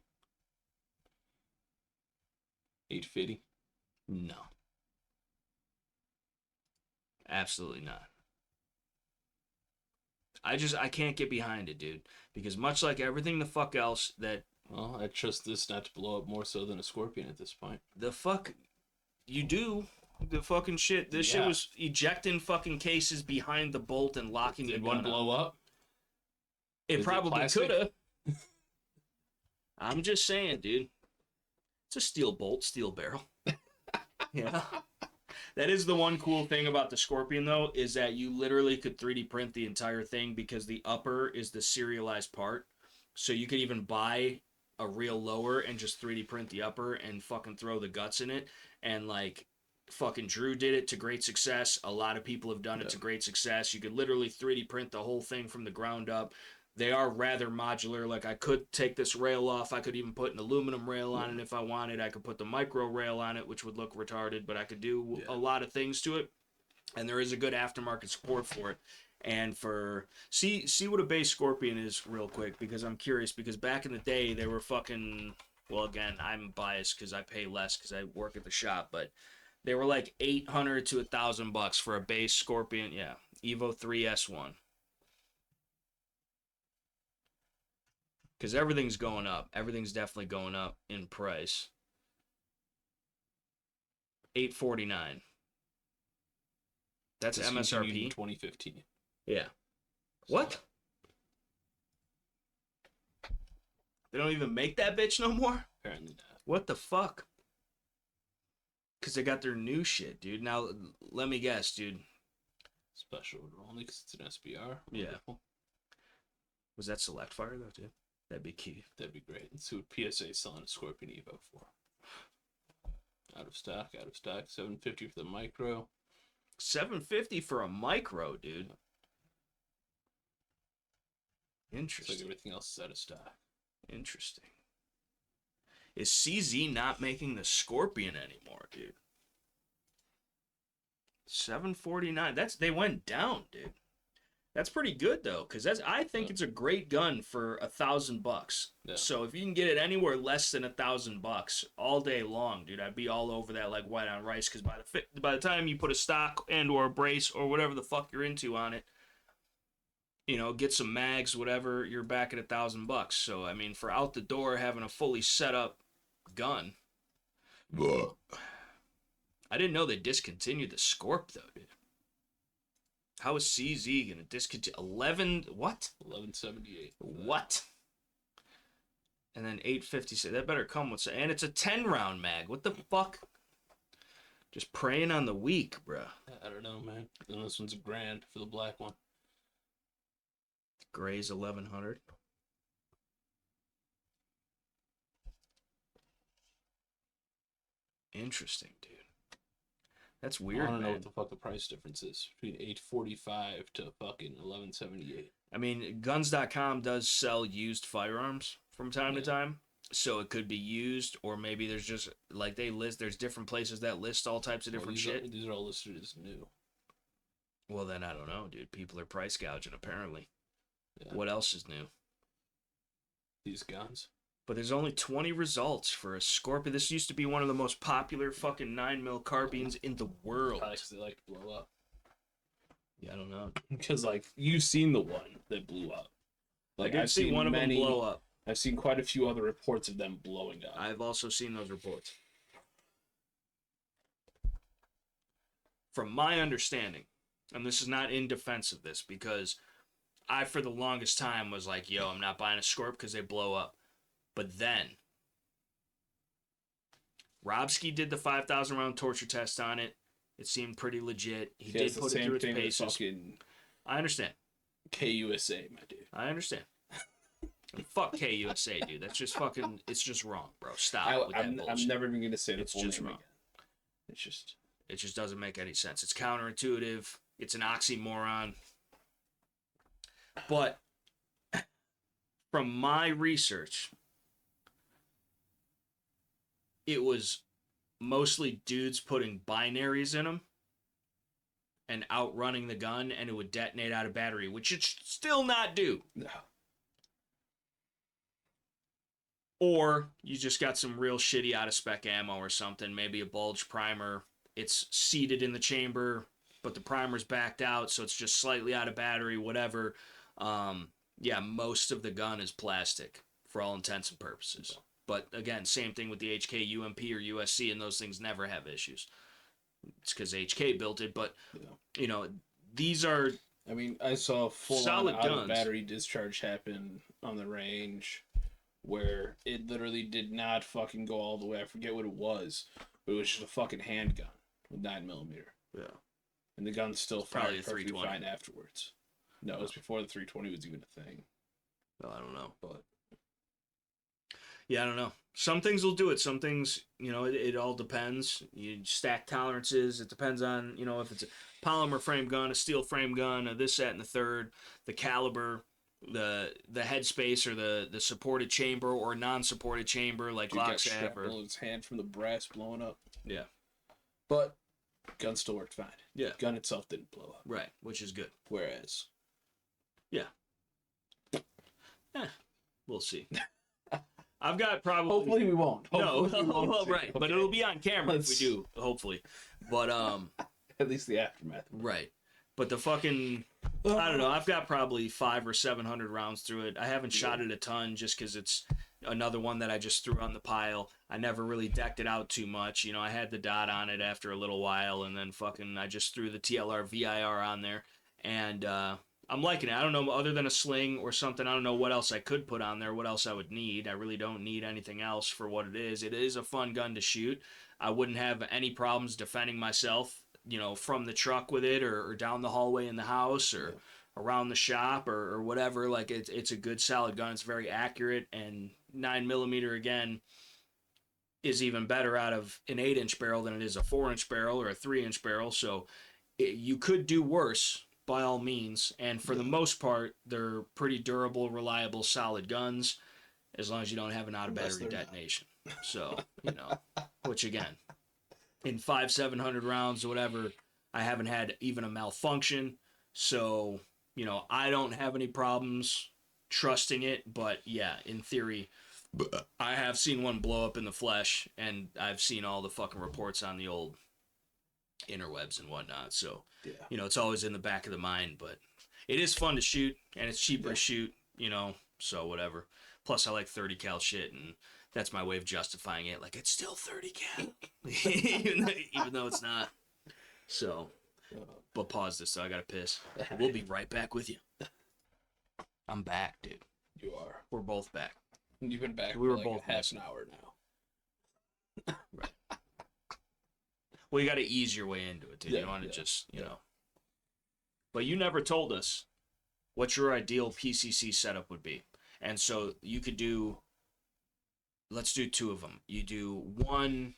850. No. Absolutely not. I can't get behind it, dude. Because much like everything the fuck else that Well, I trust this not to blow up more so than a Scorpion at this point. the fuck you do, the fucking shit. This shit Yeah. was ejecting fucking cases behind the bolt and locking the Did gun one blow up? It Is it probably plastic? could have. I'm just saying, dude. It's a steel bolt, steel barrel. Yeah. That is the one cool thing about the Scorpion, though, is that you literally could 3D print the entire thing because the upper is the serialized part. So you could even buy a real lower and just 3D print the upper and fucking throw the guts in it. And, like, fucking Drew did it to great success. A lot of people have done it to great success. You could literally 3D print the whole thing from the ground up. They are rather modular. Like, I could take this rail off. I could even put an aluminum rail on it if I wanted. I could put the micro rail on it, which would look retarded, but I could do a lot of things to it. And there is a good aftermarket support for it. And for see what a base Scorpion is real quick, because I'm curious, because back in the day they were fucking, well, again, I'm biased because I pay less because I work at the shop, but they were like $800 to $1,000 for a base Scorpion. Yeah, Evo 3 S1. Because everything's going up. Everything's definitely going up in price. $849. That's Discontinued in MSRP. 2015. Yeah. What? They don't even make that bitch no more? Apparently not. What the fuck? Because they got their new shit, dude. Now, let me guess, dude. Special order only because it's an SBR. Yeah. Wonderful. Was that select fire, though, dude? That'd be key. That'd be great. Let's see what PSA is selling a Scorpion Evo for. Out of stock. $750 for the micro. $750 for a micro, dude. It's like Interesting. everything else is out of stock. Interesting. Is CZ not making the Scorpion anymore, dude? $749. They went down, dude. That's pretty good though, because I think it's a great gun for $1,000. Yeah. So if you can get it anywhere less than $1,000 all day long, dude, I'd be all over that like white on rice. Because by the time you put a stock and or a brace or whatever the fuck you're into on it, you know, get some mags, whatever, you're back at $1,000. So I mean, for out the door having a fully set up gun. I didn't know they discontinued the Scorp though, dude. How is CZ gonna discontinue 11? What? 1178. What? And then 856. That better come with, and it's a 10-round mag. What the fuck? Just preying on the weak, bruh. I don't know, man. And this one's $1,000 for the black one. Gray's 1100. Interesting, dude. That's weird, I don't know man. what the fuck the price difference is between 845 to fucking 1178. I mean, guns.com does sell used firearms from time to time. So it could be used, or maybe there's just, like, there's different places that list all types of different shit. These are all listed as new. Well, then I don't know, dude. People are price gouging, apparently. Yeah. What else is new? These guns. But there's only 20 results for a Scorpion. This used to be one of the most popular fucking 9mm carbines in the world. Probably 'cause they like to blow up. Yeah, I don't know. Because, like, you've seen the one that blew up. Like, I did see one of them blow up. I've seen quite a few other reports of them blowing up. I've also seen those reports. From my understanding, and this is not in defense of this, because I, for the longest time, was like, yo, I'm not buying a Scorp because they blow up. But then, Robski did the 5,000 round torture test on it. It seemed pretty legit. He did put it through its paces. I understand. K.U.S.A, my dude. I understand. Fuck K.U.S.A, dude. That's just fucking, it's just wrong, bro. Stop with that bullshit. I'm never even going to say the it's full just name wrong. again. It just doesn't make any sense. It's counterintuitive. It's an oxymoron. But from my research, it was mostly dudes putting binaries in them and outrunning the gun, and it would detonate out of battery, which it should still not do. No. Or you just got some real shitty out-of-spec ammo or something, maybe a bulge primer. It's seated in the chamber, but the primer's backed out, so it's just slightly out of battery, whatever. Yeah, most of the gun is plastic for all intents and purposes. But again, same thing with the HK, UMP, or USC, and those things never have issues. It's because HK built it, but, you know, these are... I mean, I saw a full-on out-of-battery discharge happen on the range where it literally did not fucking go all the way. I forget what it was, but it was just a fucking handgun with 9mm. Yeah. And the gun still fired perfectly 320 fine afterwards. No, it was before the 320 was even a thing. Well, I don't know. But yeah, I don't know. Some things will do it. Some things, you know, it all depends. You stack tolerances. It depends on, you know, if it's a polymer frame gun, a steel frame gun, a this, that, and the third, the caliber, the headspace, or the supported chamber or non-supported chamber, like Glocks have. Or his hand from the brass blowing up. Yeah. But gun still worked fine. Yeah. Gun itself didn't blow up. Right, which is good. Whereas, yeah. We'll see. I've got probably... Hopefully we won't. Hopefully we won't right. Okay. But it'll be on camera if we do, hopefully. But, at least the aftermath. Right. But the fucking... I don't know. I've got probably 500 or 700 rounds through it. I haven't shot it a ton just because it's another one that I just threw on the pile. I never really decked it out too much. You know, I had the dot on it after a little while, and then fucking I just threw the TLR VIR on there. And, I'm liking it. I don't know, other than a sling or something, I don't know what else I could put on there, what else I would need. I really don't need anything else for what it is. It is a fun gun to shoot. I wouldn't have any problems defending myself, you know, from the truck with it, or down the hallway in the house, or around the shop, or whatever. Like, it's a good, solid gun. It's very accurate, and 9mm, again, is even better out of an 8-inch barrel than it is a 4-inch barrel or a 3-inch barrel. So you could do worse, by all means, and for the most part, they're pretty durable, reliable, solid guns, as long as you don't have an out-of-battery detonation. So, you know, which again, in 500-700 rounds or whatever, I haven't had even a malfunction, so, you know, I don't have any problems trusting it, but yeah, in theory, I have seen one blow up in the flesh, and I've seen all the fucking reports on the old interwebs and whatnot, so you know, it's always in the back of the mind. But it is fun to shoot, and it's cheaper to shoot, you know, so whatever. Plus I like 30 cal shit, and that's my way of justifying it, like it's still 30 cal even though it's not. So, but pause this, so I gotta piss. We'll be right back with you. I'm back, dude. You are. We're both back. You've been back. We were for both half an hour now. Right. Well, you got to ease your way into it, dude. You don't want to just, you know. But you never told us what your ideal PCC setup would be. And so you could do, let's do two of them. You do one,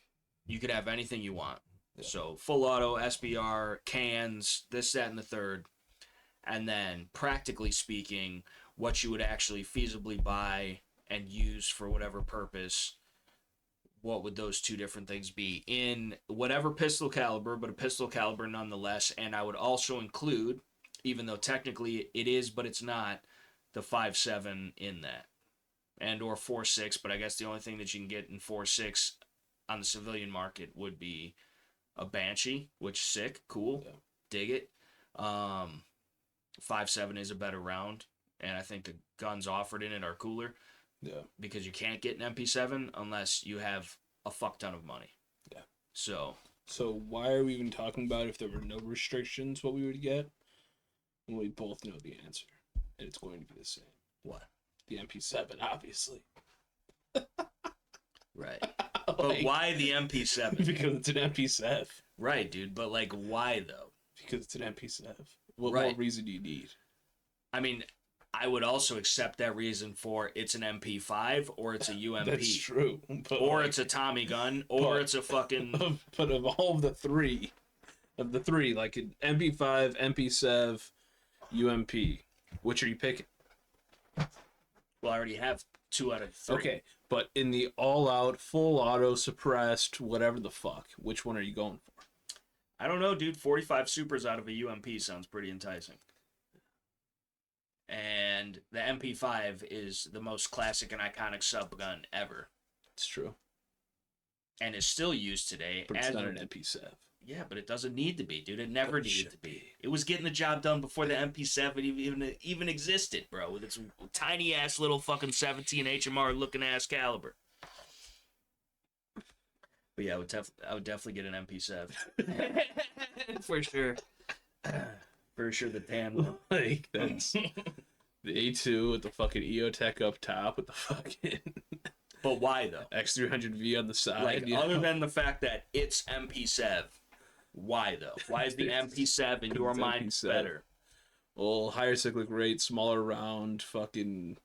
you could have anything you want. Yeah. So full auto, SBR, cans, this, that, and the third. And then, practically speaking, what you would actually feasibly buy and use for whatever purpose. What would those two different things be in whatever pistol caliber, but a pistol caliber nonetheless? And I would also include, even though technically it is, but it's not, the 5.7 in that, and or 4.6. But I guess the only thing that you can get in 4.6 on the civilian market would be a Banshee, which is sick, cool, dig it. 5.7 is a better round, and I think the guns offered in it are cooler. Yeah. Because you can't get an MP7 unless you have a fuck ton of money. Yeah. So why are we even talking about if there were no restrictions what we would get? When we both know the answer. And it's going to be the same. What? The MP7, obviously. Right. But why the MP7? Because it's an MP7. Right, dude. But like, why though? Because it's an MP7. What Right. more reason do you need? I mean, I would also accept that reason for it's an MP5 or it's a UMP. That's true. Or like, it's a Tommy gun, or it's a fucking... But of all of the three, like an MP5, MP7, UMP, which are you picking? Well, I already have 2 out of 3. Okay, but in the all-out, full auto, suppressed, whatever the fuck, which one are you going for? I don't know, dude. 45 supers out of a UMP sounds pretty enticing. And the MP5 is the most classic and iconic sub gun ever. It's true. And is still used today. But it's not an MP7. Yeah, but it doesn't need to be, dude. It never needed to be. It was getting the job done before the MP7 even existed, bro. With its tiny-ass little fucking 17 HMR looking ass caliber. But yeah, I would definitely get an MP7. For sure. For sure, the tan one. Like, that's the A2 with the fucking EOTech up top with the fucking... But why, though? X300V on the side. Like, other than the fact that it's MP7, why, though? Why is the MP7 in your mind MP7. Better? Well, higher cyclic rate, smaller round, fucking...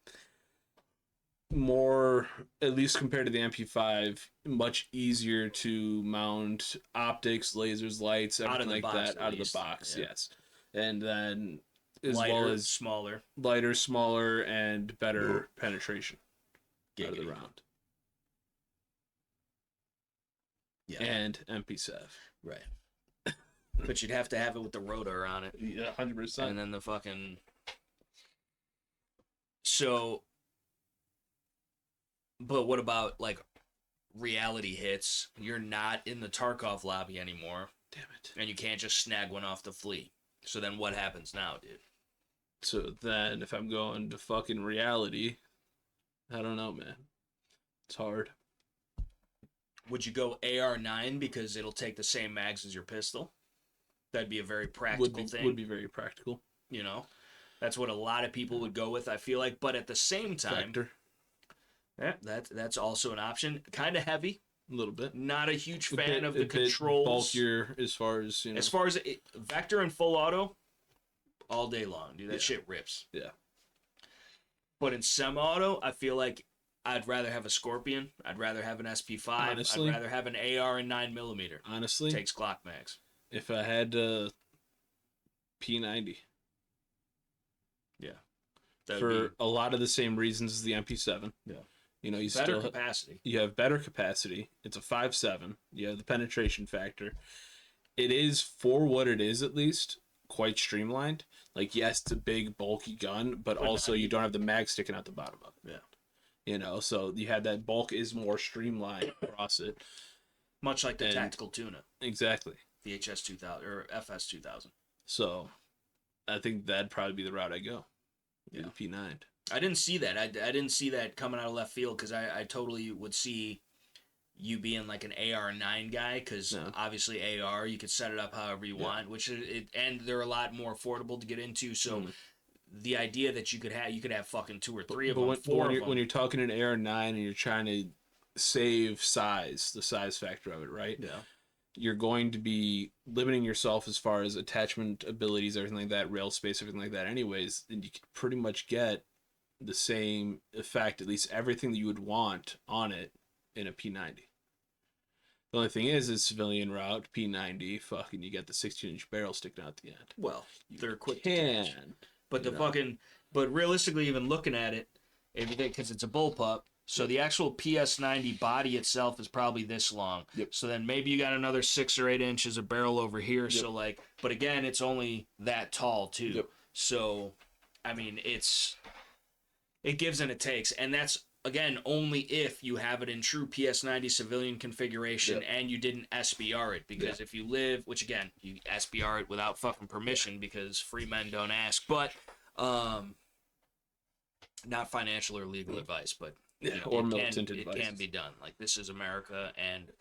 more, at least compared to the MP5, much easier to mount optics, lasers, lights, everything like that out of the box, yes. And then as well as lighter, smaller, and better penetration out of the round. Yeah. And MP7. Right. But you'd have to have it with the rotor on it. Yeah, 100%. And then the fucking... So... But what about, like, reality hits? You're not in the Tarkov lobby anymore. Damn it. And you can't just snag one off the fleet. So then what happens now, dude? So then if I'm going to fucking reality, I don't know, man. It's hard. Would you go AR-9 because it'll take the same mags as your pistol? That'd be a very practical thing. Would be very practical. You know? That's what a lot of people would go with, I feel like. But at the same time... Vector. Yeah, that's also an option. Kind of heavy. A little bit. Not a huge fan of the controls. Bulkier as far as, you know. As far as Vector and full auto, all day long, dude. That shit rips. Yeah. But in semi-auto, I feel like I'd rather have a Scorpion. I'd rather have an SP5. Honestly, I'd rather have an AR and 9mm. Honestly. Takes Glock mags. If I had P90. Yeah. For a lot of the same reasons as the MP7. Yeah. You know, you better capacity. You have better capacity. It's a 5.7. You have the penetration factor. It is, for what it is at least, quite streamlined. Like, yes, it's a big, bulky gun, but also you don't have the mag sticking out the bottom of it. Yeah. You know, so you have that bulk is more streamlined across it. Much like the tactical tuna. Exactly. The HS2000 or FS2000. So, I think that'd probably be the route I go. Yeah. The P9. I didn't see that. I didn't see that coming out of left field because I totally would see you being like an AR-9 guy because obviously AR, you could set it up however you want, which and they're a lot more affordable to get into. So the idea that you could have fucking 2 or 3 of them, 4 of them. When you're talking an AR-9 and you're trying to save size, the size factor of it, right? Yeah. You're going to be limiting yourself as far as attachment abilities, everything like that, rail space, everything like that anyways, and you can pretty much get the same effect, at least everything that you would want on it in a P90. The only thing is civilian route, P90, fucking you get the 16-inch barrel sticking out the end. Well, they're quick to catch. But but realistically, even looking at it, because it's a bullpup, so the actual PS90 body itself is probably this long. Yep. So then maybe you got another 6 or 8 inches of barrel over here. Yep. So like, but again, it's only that tall too. Yep. So, I mean, it gives and it takes, and that's again only if you have it in true PS90 civilian configuration and you didn't SBR it. Because if you live, which again you SBR it without fucking permission because free men don't ask, but not financial or legal advice, but Yeah, or militant it advice. can be done. Like, this is America, and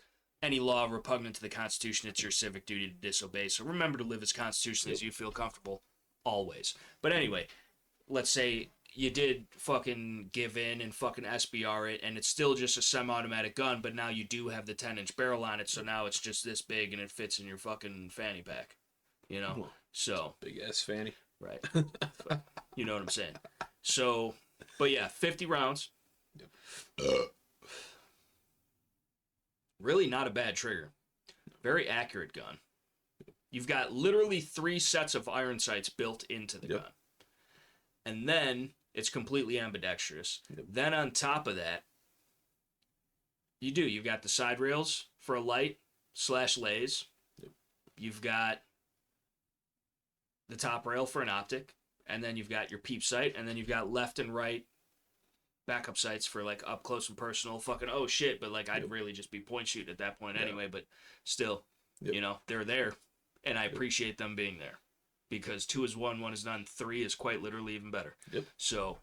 any law repugnant to the Constitution, it's your civic duty to disobey. So remember to live as constitutionally as you feel comfortable, always. But anyway, let's say you did fucking give in and fucking SBR it, and it's still just a semi-automatic gun, but now you do have the 10-inch barrel on it, so now it's just this big and it fits in your fucking fanny pack, you know? Well, So, big ass fanny. right. You know what I'm saying? So, but yeah, 50 rounds. Really not a bad trigger. Very accurate gun. You've got literally 3 sets of iron sights built into the gun. And then it's completely ambidextrous. Then on top of that, you've got the side rails for a light / lays. You've got the top rail for an optic, and then you've got your peep sight, and then you've got left and right backup sights for like up close and personal. Fucking oh shit, but like I'd really just be point shooting at that point anyway. But still, you know, they're there, and I appreciate them being there, because 2 is 1, 1 is none, 3 is quite literally even better. So,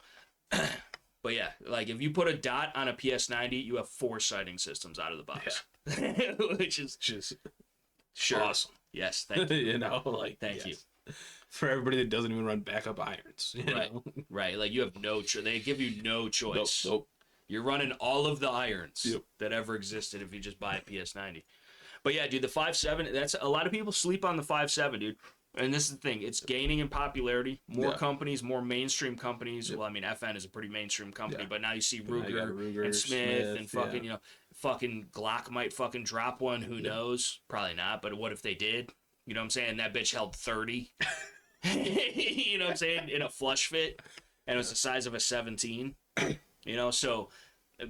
but yeah, like if you put a dot on a PS90, you have 4 sighting systems out of the box, which is just awesome. Yes, thank you. You know, like thank you. For everybody that doesn't even run backup irons, you know? Right. Like you have no choice. They give you no choice. Nope. You're running all of the irons that ever existed if you just buy a PS90. But yeah, dude, the 5.7. That's a lot of people sleep on the 5.7, dude. And this is the thing, it's gaining in popularity. More companies, more mainstream companies. Well, I mean, FN is a pretty mainstream company, but now you see Ruger and Smith and fucking, you know, fucking Glock might fucking drop one. Who knows? Probably not. But what if they did? You know what I'm saying? That bitch held 30. You know what I'm saying? In a flush fit, and it was the size of a 17. You know, so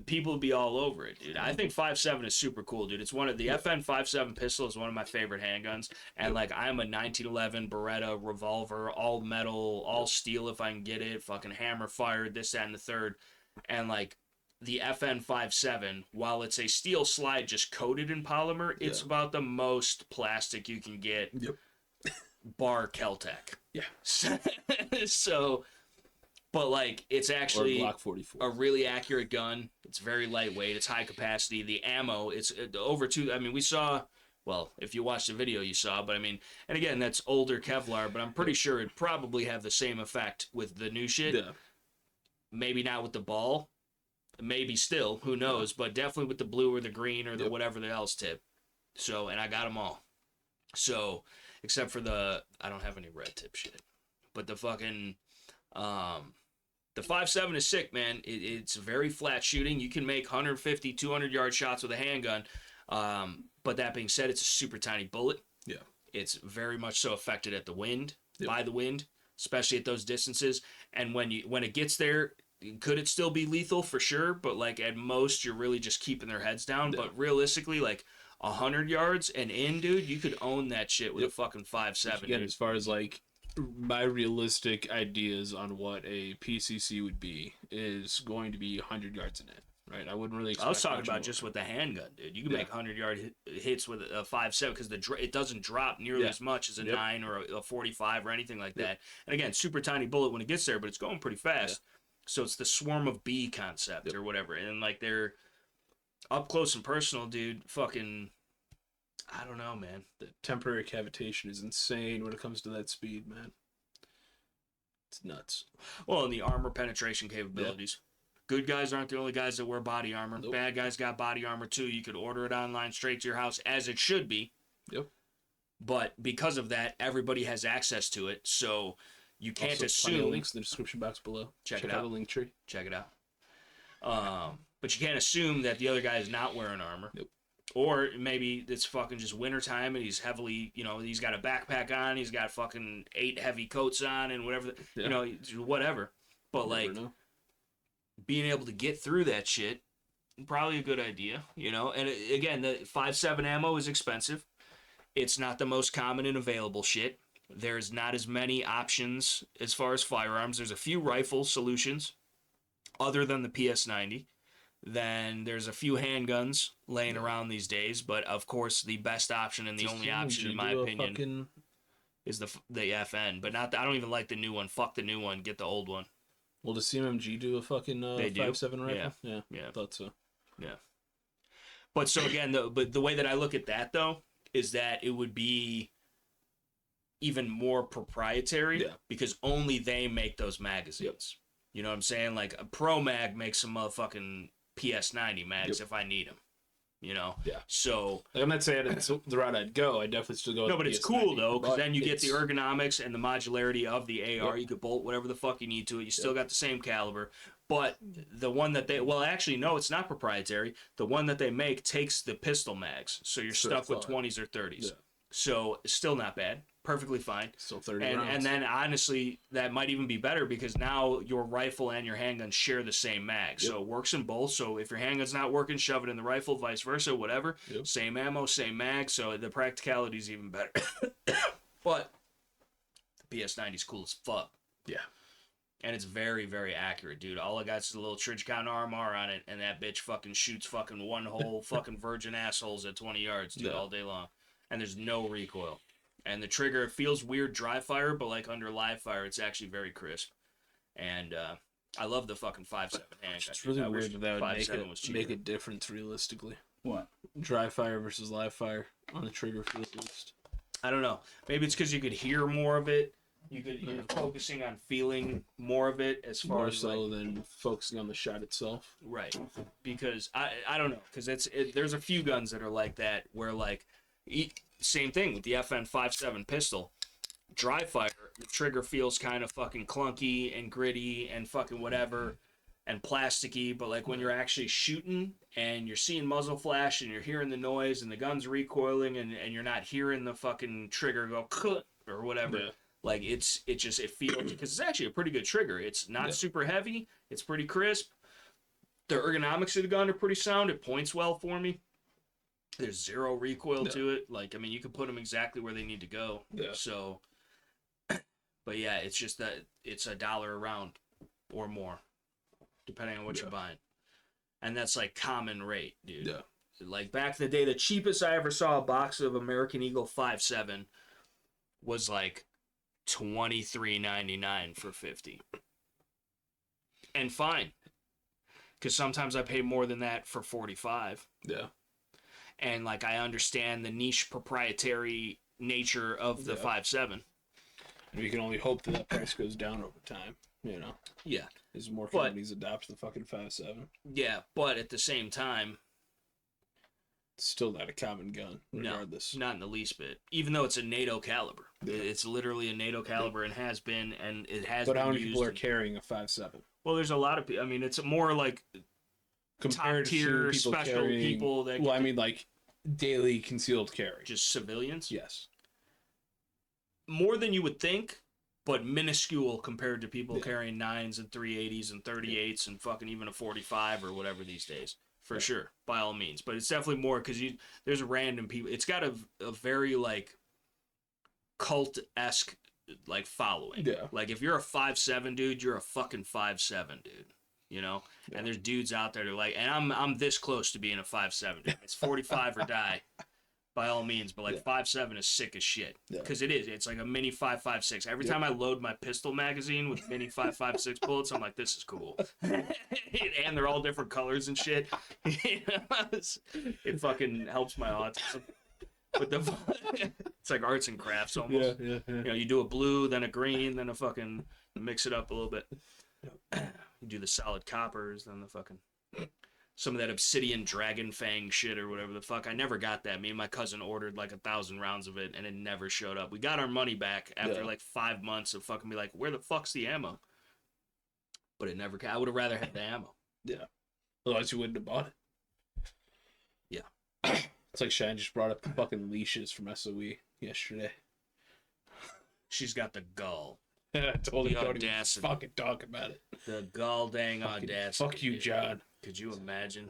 people would be all over it, dude. I think 5.7 is super cool, dude. It's one of the FN 5.7 pistol is one of my favorite handguns, and like I'm a 1911 Beretta revolver, all metal, all steel if I can get it, fucking hammer fired, this, that, and the third, and like the FN 5.7, while it's a steel slide just coated in polymer, it's about the most plastic you can get. Bar Keltec. So, but like it's actually Glock 44. a really accurate gun. It's very lightweight. It's high capacity. The ammo, it's over 2. I mean, we saw. Well, if you watched the video, you saw. But I mean, and again, that's older Kevlar. But I'm pretty sure it'd probably have the same effect with the new shit. Maybe not with the ball. Maybe still. Who knows? But definitely with the blue or the green or the whatever the else tip. So, and I got them all. So. Except for I don't have any red tip shit. But the fucking, the 5.7 is sick, man. It's very flat shooting. You can make 150, 200-yard shots with a handgun. But that being said, it's a super tiny bullet. It's very much so affected at the wind, by the wind, especially at those distances. And when it gets there, could it still be lethal? For sure. But like at most, you're really just keeping their heads down. But realistically, like, 100 yards and in, dude, you could own that shit with a fucking 5.7. Again, as far as like my realistic ideas on what a PCC would be is going to be 100 yards in it, right? I wouldn't really expect I was talking much about more. just with the handgun, dude. You can make 100-yard hits with a 5.7 because it doesn't drop nearly as much as a 9 or a 45 or anything like that. And again, super tiny bullet when it gets there, but it's going pretty fast. So it's the swarm of bee concept or whatever. And like they're up close and personal, dude, fucking, I don't know, man. The temporary cavitation is insane when it comes to that speed, man. It's nuts. Well, and the armor penetration capabilities. Good guys aren't the only guys that wear body armor. Bad guys got body armor too. You could order it online straight to your house, as it should be. But because of that, everybody has access to it, so you can't also, assume. Links in the description box below. Check it out. The link tree. Check it out. But you can't assume that the other guy is not wearing armor. Or maybe it's fucking just wintertime and he's heavily, you know, he's got a backpack on, he's got fucking 8 heavy coats on and whatever, you know, whatever. But like, being able to get through that shit, probably a good idea, you know? And again, the 5.7 ammo is expensive. It's not the most common and available shit. There's not as many options as far as firearms. There's a few rifle solutions other than the PS90. Then there's a few handguns laying around these days, but of course the best option and the only option, in my opinion, is the FN. But not I don't even like the new one. Fuck the new one. Get the old one. Well, does CMMG do a fucking They do? 5.7 rifle? Yeah. Yeah, thought so. Yeah. But so again, the way that I look at that though is that it would be even more proprietary because only they make those magazines. You know what I'm saying? Like a Pro Mag makes some motherfucking PS90 mags if I need them. You know? Yeah. So I'm not saying it's the route I'd go. I definitely still go. No, but it's cool though, because then you get the it's- ergonomics and the modularity of the AR. You could bolt whatever the fuck you need to it. You still got the same caliber. But the one that they, well, actually, no, it's not proprietary. The one that they make takes the pistol mags, so you're stuck with 20s or 30s. Yeah. So it's still not bad, perfectly fine. Still 30 and rounds. and then honestly, that might even be better because now your rifle and your handgun share the same mag, so it works in both. So if your handgun's not working, shove it in the rifle, vice versa, whatever. Same ammo, same mag, so the practicality is even better. But the PS90 is cool as fuck. Yeah. And it's very, very accurate, dude. All I got is a little Trijicon RMR on it, and that bitch fucking shoots fucking one whole fucking virgin assholes at 20 yards, dude, all day long. And there's no recoil. And the trigger, it feels weird dry fire, but like under live fire, it's actually very crisp. And I love the fucking 5.7 handgun. It's really weird that would make a difference realistically. What? Dry fire versus live fire on the trigger feel at least. I don't know. Maybe it's because you could hear more of it. You're focusing on feeling more of it as far as more so than focusing on the shot itself. Right. Because I don't know, because there's a few guns that are like that where like same thing with the FN 5.7 pistol. Dry fire, the trigger feels kind of fucking clunky and gritty and fucking whatever and plasticky, but like when you're actually shooting and you're seeing muzzle flash and you're hearing the noise and the gun's recoiling and you're not hearing the fucking trigger go or whatever. Yeah. Like it feels, because it's actually a pretty good trigger. It's not super heavy. It's pretty crisp. The ergonomics of the gun are pretty sound. It points well for me. There's zero recoil to it. Like, I mean, you can put them exactly where they need to go. Yeah. So, but yeah, it's just that it's $1 a round or more, depending on what you're buying. And that's like common rate, dude. Yeah. Like back in the day, the cheapest I ever saw a box of American Eagle 5.7 was like $23.99 for 50. And fine. Because sometimes I pay more than that for 45. Yeah. And like I understand the niche proprietary nature of the 5.7. And we can only hope that price goes down over time, you know? Yeah. As more companies adopt the fucking 5.7. Yeah, but at the same time, it's still not a common gun, regardless. No, not in the least bit. Even though it's a NATO caliber. Yeah. It's literally a NATO caliber and has been, and it has been used. But how many people are carrying a 5.7? Well, there's a lot of people. I mean, it's more like compared top-tier to people special people that... Well, I mean, like, daily concealed carry. Just civilians? Yes. More than you would think, but minuscule compared to people carrying 9s and 380s and 38s and fucking even a 45 or whatever these days. For sure, by all means. But it's definitely more because there's random people. It's got a very, like, cult-esque, like, following. Yeah. Like, if you're a 5.7 dude, you're a fucking 5.7 dude. You know? Yeah. And there's dudes out there that are like, and I'm this close to being a 5.7 dude. It's 45 or die. By all means, but like 5.7 is sick as shit because it is. It's like a mini 5.56. Every time I load my pistol magazine with mini 5.56 bullets, I'm like, this is cool, and they're all different colors and shit. It fucking helps my autism. But it's like arts and crafts almost. Yeah. You know, you do a blue, then a green, then a fucking mix it up a little bit. You do the solid coppers, then the fucking. Some of that obsidian dragon fang shit or whatever the fuck. I never got that. Me and my cousin ordered like 1,000 rounds of it and it never showed up. We got our money back after like 5 months of fucking be like, where the fuck's the ammo? But it never came. I would have rather had the ammo. Yeah. Otherwise you wouldn't have bought it. Yeah. It's like Shine just brought up the fucking leashes from SOE yesterday. She's got the gall. I told him don't even fucking talk about it. The gall dang audacity. Fuck you, John. Could you imagine?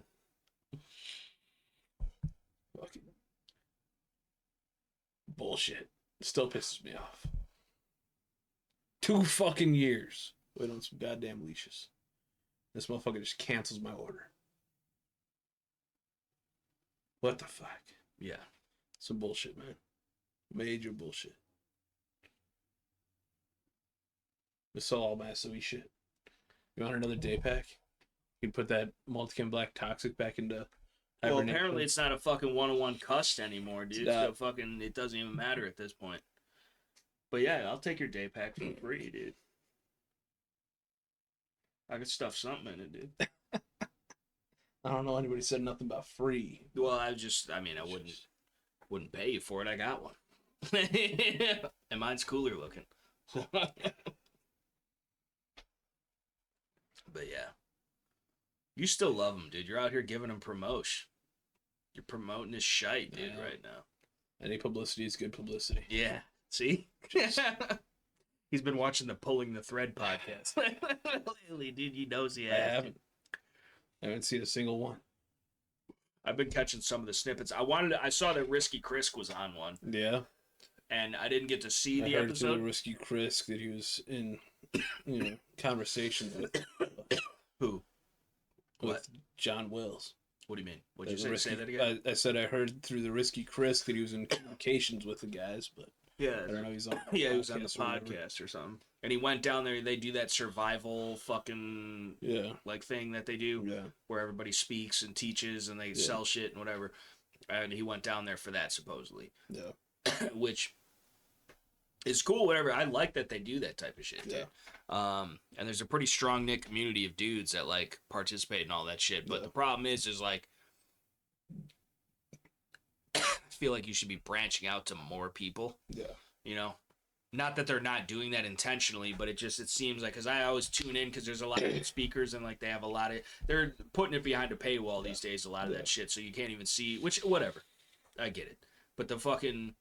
Fucking bullshit. Still pisses me off. 2 fucking years. Wait on some goddamn leashes. This motherfucker just cancels my order. What the fuck? Yeah. Some bullshit, man. Major bullshit. I saw all my SOE shit. You want another day pack? You can put that Multicam Black Toxic back into Well, hibernation. apparently it's not a fucking 101 cust anymore, dude. It's not. So fucking, it doesn't even matter at this point. But yeah, I'll take your day pack for free, dude. I could stuff something in it, dude. I don't know anybody said nothing about free. Well, I mean, I wouldn't pay you for it. I got one. And mine's cooler looking. But yeah. You still love him, dude. You're out here giving him promotion. You're promoting his shite, dude, right now. Any publicity is good publicity. Yeah. See? He's been watching the Pulling the Thread podcast. Lately, dude, he knows he has. I haven't seen a single one. I've been catching some of the snippets. I saw that Risky Chris was on one. Yeah. And I didn't get to see the heard episode. Through Risky Chris that he was in, conversations with. Who? With John Wills. What do you mean? What did you say? Say that again? I said I heard through the Risky Chris that he was in communications with the guys, but yeah, I don't know. He's on. Yeah, he was on the podcast or something. And he went down there. They do that survival fucking like thing that they do, where everybody speaks and teaches and they sell shit and whatever. And he went down there for that supposedly. Yeah, which is cool. Whatever. I like that they do that type of shit. Yeah. And there's a pretty strong knit community of dudes that like participate in all that shit. But the problem is like I feel like you should be branching out to more people. Yeah. You know, not that they're not doing that intentionally, but it seems like, because I always tune in because there's a lot of good speakers and like they have a lot of, they're putting it behind a paywall these days, a lot of that shit. So you can't even see, which, whatever. I get it. But the fucking,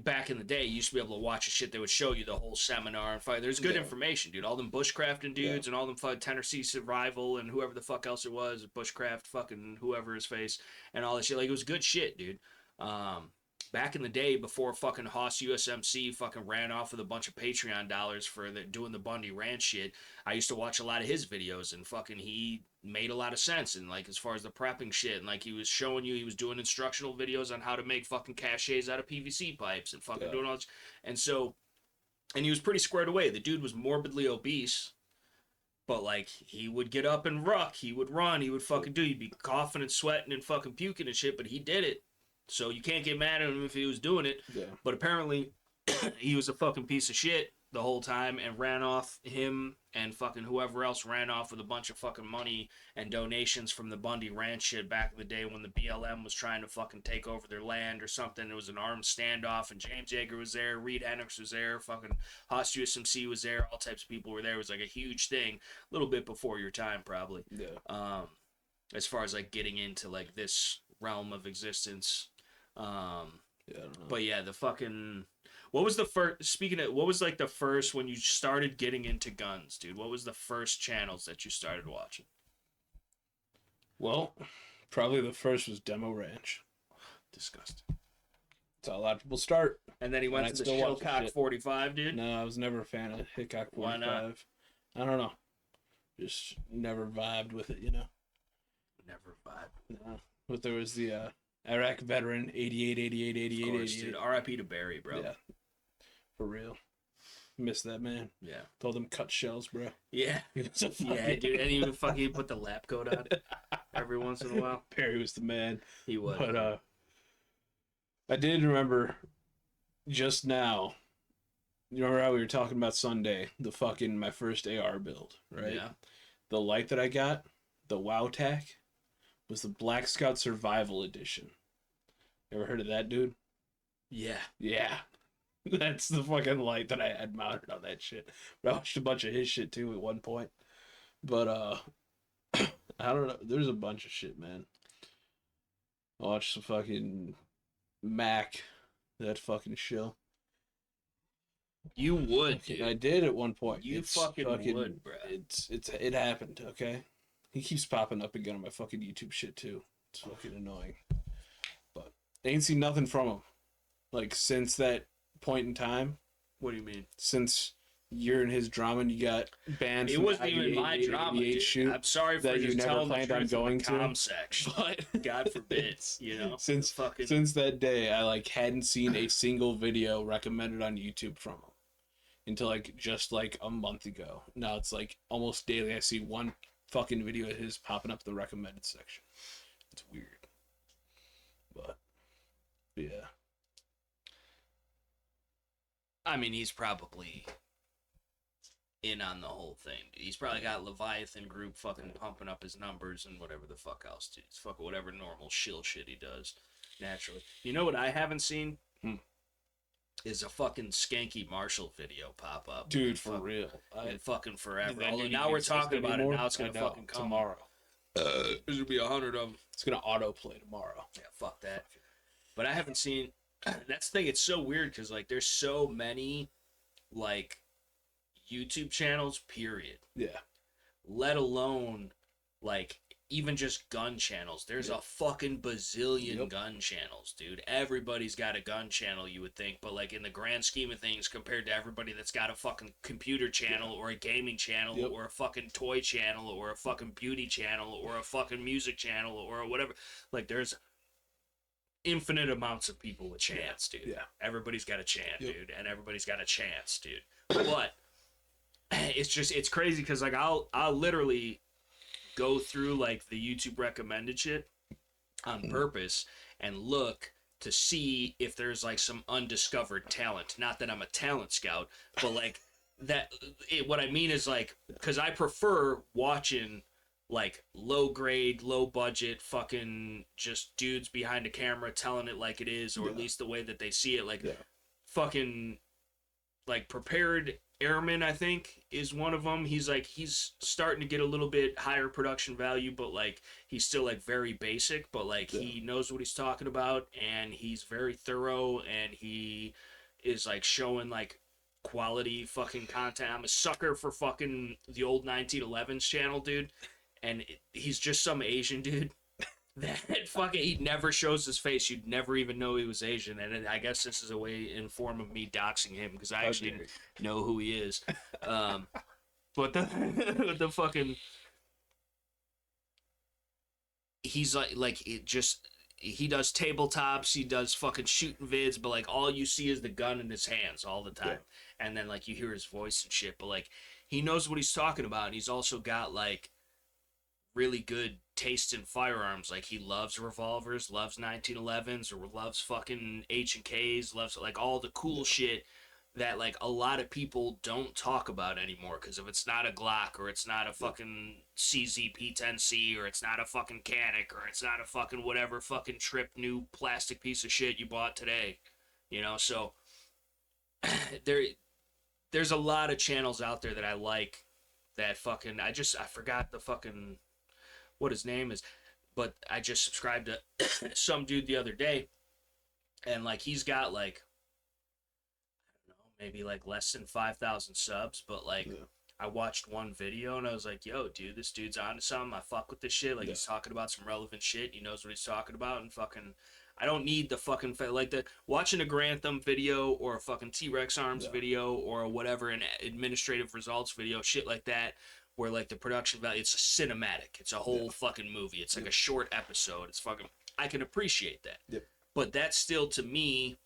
back in the day, you used to be able to watch a shit that would show you the whole seminar and fight. There's good information, dude. All them bushcrafting dudes and all them fucking Tennessee Survival and whoever the fuck else it was, bushcraft fucking whoever his face and all that shit. Like, it was good shit, dude. Back in the day, before fucking Haas USMC fucking ran off with a bunch of Patreon dollars for doing the Bundy Ranch shit, I used to watch a lot of his videos, and fucking he made a lot of sense. And like, as far as the prepping shit, and like he was showing you, he was doing instructional videos on how to make fucking caches out of PVC pipes and fucking doing all this. And so, and he was pretty squared away. The dude was morbidly obese, but like, he would get up and ruck, he would run, he would fucking do, he'd be coughing and sweating and fucking puking and shit, but he did it. So you can't get mad at him if he was doing it. Yeah. But apparently, he was a fucking piece of shit the whole time and ran off, him and fucking whoever else ran off with a bunch of fucking money and donations from the Bundy Ranch shit back in the day when the BLM was trying to fucking take over their land or something. It was an armed standoff, and James Yeager was there, Reed Hendricks was there, fucking Haas USMC was there, all types of people were there. It was like a huge thing, a little bit before your time probably. Yeah. As far as like getting into like this realm of existence. Yeah, I don't know. But yeah, the fucking, what was the first, speaking of, what was like the first, when you started getting into guns, dude, what was the first channels that you started watching? Well, probably the first was Demo Ranch. Disgusting. That's how a lot of people start. And then he went to the Shillcock 45, dude? No, I was never a fan of Hickok 45. Why not? I don't know. Just never vibed with it, you know? Never vibed. No. But there was the, Iraq veteran, 88, 88, 88, of course, 88. Dude. R.I.P. to Barry, bro. Yeah. For real. Miss that man. Yeah. Told him cut shells, bro. Yeah. Yeah, dude. And he would fucking put the lap coat on every once in a while. Barry was the man. He was. But, I did remember just now, you remember how we were talking about Sunday, my first AR build, right? Yeah. The light that I got, the WoW tack, was the Black Scout Survival Edition. Ever heard of that, dude? Yeah. Yeah. That's the fucking light that I had mounted on that shit. But I watched a bunch of his shit, too, at one point. But, I don't know. There's a bunch of shit, man. I watched some fucking Mac, that fucking show. You would, dude. I did at one point. You fucking would, bro. It happened, okay? He keeps popping up again on my fucking YouTube shit, too. It's fucking annoying. But I ain't seen nothing from him. Like, since that point in time. What do you mean? Since you're in his drama and you got banned from the 88, even my drama, dude. Shoot I'm sorry for that just you never planned on going to. Section. But God forbid, you know? Since that day, I, like, hadn't seen a single video recommended on YouTube from him. until like just like a month ago. Now it's like almost daily I see one fucking video of his popping up the recommended section. It's weird. But yeah. I mean, he's probably in on the whole thing. He's probably got Leviathan Group fucking pumping up his numbers and whatever the fuck else, dude. It's fucking whatever normal shill shit he does naturally. You know what I haven't seen? Is a fucking Skanky Marshall video pop up. Dude, for real. In fucking forever. Although now we're talking about it, now it's gonna fucking come. Tomorrow. There's gonna be 100 of them. It's gonna autoplay tomorrow. Yeah, fuck that. But I haven't seen. That's the thing. It's so weird because like there's so many like YouTube channels. Period. Yeah. Let alone like even just gun channels. There's a fucking bazillion gun channels, dude. Everybody's got a gun channel, you would think, but like in the grand scheme of things, compared to everybody that's got a fucking computer channel or a gaming channel or a fucking toy channel or a fucking beauty channel or a fucking music channel or whatever, like there's infinite amounts of people with chance, dude. Yeah. Everybody's got a chance, dude, and everybody's got a chance, dude. But it's crazy because like I'll literally go through like the YouTube recommended shit on purpose and look to see if there's like some undiscovered talent. Not that I'm a talent scout, but like what I mean is like, because I prefer watching like low grade, low budget, fucking just dudes behind a camera telling it like it is, or at least the way that they see it. Like fucking like Prepared Airman, I think, is one of them. He's starting to get a little bit higher production value, but like he's still like very basic, but like he knows what he's talking about and he's very thorough and he is like showing like quality fucking content. I'm a sucker for fucking the old 1911s channel, dude. And he's just some Asian dude that fucking he never shows his face. You'd never even know he was Asian, and I guess this is a way in form of me doxing him because I actually know who he is. But the fucking he's like it just he does tabletops, he does fucking shooting vids, but like all you see is the gun in his hands all the time, and then like you hear his voice and shit. But like he knows what he's talking about, and he's also got like really good taste in firearms. Like he loves revolvers, loves 1911s, or loves fucking H&Ks, loves like all the cool shit that like a lot of people don't talk about anymore, because if it's not a Glock or it's not a fucking CZ-P10C or it's not a fucking Canik or it's not a fucking whatever fucking trip new plastic piece of shit you bought today, you know. So there's a lot of channels out there that I like that fucking I forgot the fucking what his name is, but I just subscribed to some dude the other day, and like he's got like I don't know, maybe like less than 5,000 subs, but like I watched one video and I was like, yo, dude, this dude's onto something. I fuck with this shit. Like he's talking about some relevant shit. He knows what he's talking about, and fucking I don't need the fucking like the watching a Grantham video or a fucking T-Rex Arms video or whatever an administrative results video, shit like that, where like the production value, it's a cinematic, it's a whole fucking movie, it's like a short episode, it's fucking, I can appreciate that, but that's still to me